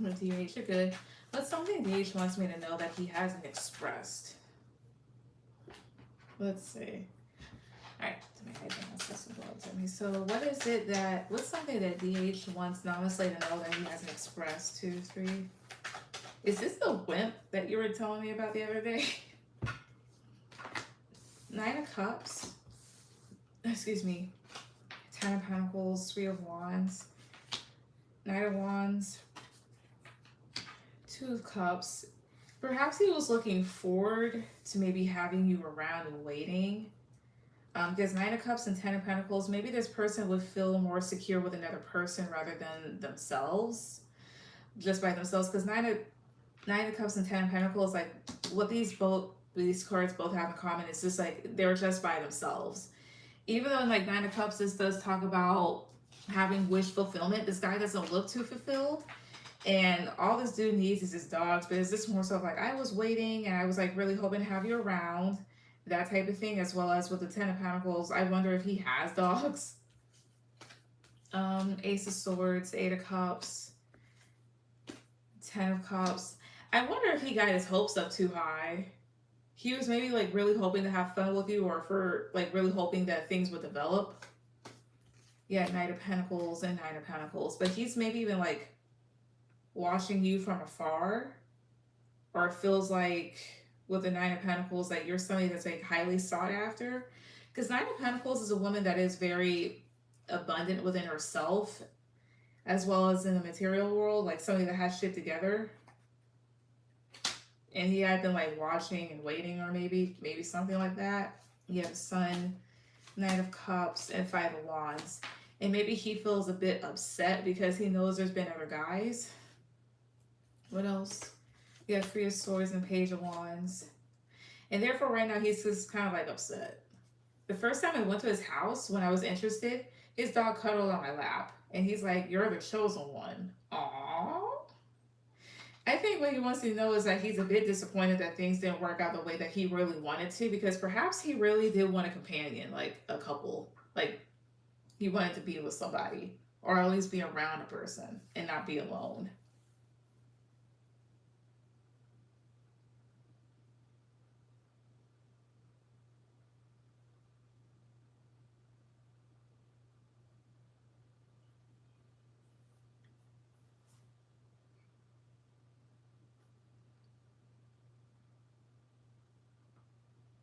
With DH, you're good. What's something DH wants me to know that he hasn't expressed? Let's see. Alright, to make my to me. So what's something that DH wants Namaste to know that he hasn't expressed? 2, 3. Is this the wimp that you were telling me about the other day? 9 of Cups. Excuse me. 10 of Pentacles, 3 of Wands. 9 of Wands. 2 of Cups. Perhaps he was looking forward to maybe having you around and waiting. Because 9 of Cups and 10 of Pentacles, maybe this person would feel more secure with another person rather than themselves. Just by themselves. Because 9 of Cups and 10 of Pentacles, like what these cards both have in common is just like they're just by themselves. Even though in like 9 of Cups, this does talk about having wish fulfillment, this guy doesn't look too fulfilled. And all this dude needs is his dogs, but it's just more so like I was waiting and I was like really hoping to have you around, that type of thing, as well as with the 10 of Pentacles. I wonder if he has dogs. Ace of Swords, 8 of Cups, 10 of Cups. I wonder if he got his hopes up too high. He was maybe like really hoping to have fun with you, or for like really hoping that things would develop. Yeah, Knight of Pentacles and 9 of Pentacles. But he's maybe even like watching you from afar, or it feels like with the 9 of Pentacles that you're somebody that's like highly sought after, because 9 of Pentacles is a woman that is very abundant within herself as well as in the material world, like somebody that has shit together. And he had been like watching and waiting, or maybe something like that. You have Sun, 9 of Cups, and 5 of Wands. And maybe he feels a bit upset because he knows there's been other guys. What else? You have 3 of Swords and Page of Wands. And therefore right now he's just kind of like upset. The first time I went to his house when I was interested, his dog cuddled on my lap. And he's like, you're the chosen one. Aww. I think what he wants to know is that he's a bit disappointed that things didn't work out the way that he really wanted to, because perhaps he really did want a companion, like a couple. Like he wanted to be with somebody, or at least be around a person and not be alone.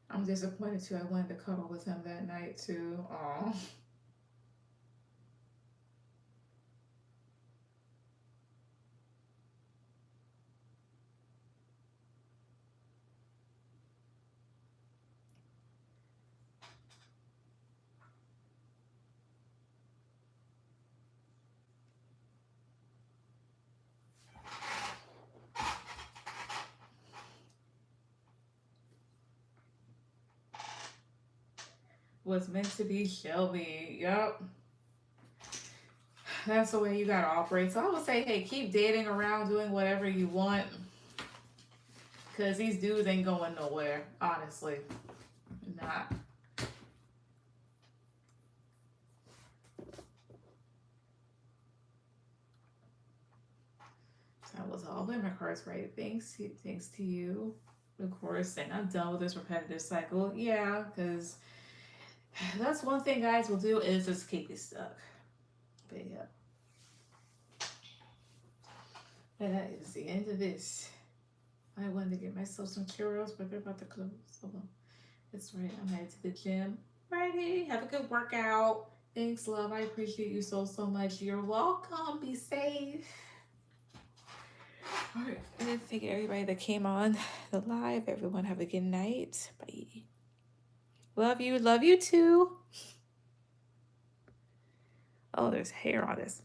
I'm disappointed too. I wanted to cuddle with him that night too. Aw. Was meant to be shall be. Yup. That's the way you gotta operate. So I would say, hey, keep dating around, doing whatever you want. Because these dudes ain't going nowhere, honestly. Not. So that was all of my cards, right? Thanks to you, of course. And I'm done with this repetitive cycle. Yeah, because that's one thing guys will do, is just keep you stuck. But yeah. And that is the end of this. I wanted to get myself some churros, but they're about to close. So that's right. I'm headed to the gym. Righty. Have a good workout. Thanks, love. I appreciate you so much. You're welcome. Be safe. All right. And thank you everybody that came on the live. Everyone have a good night. Bye. Love you too. Oh, there's hair on this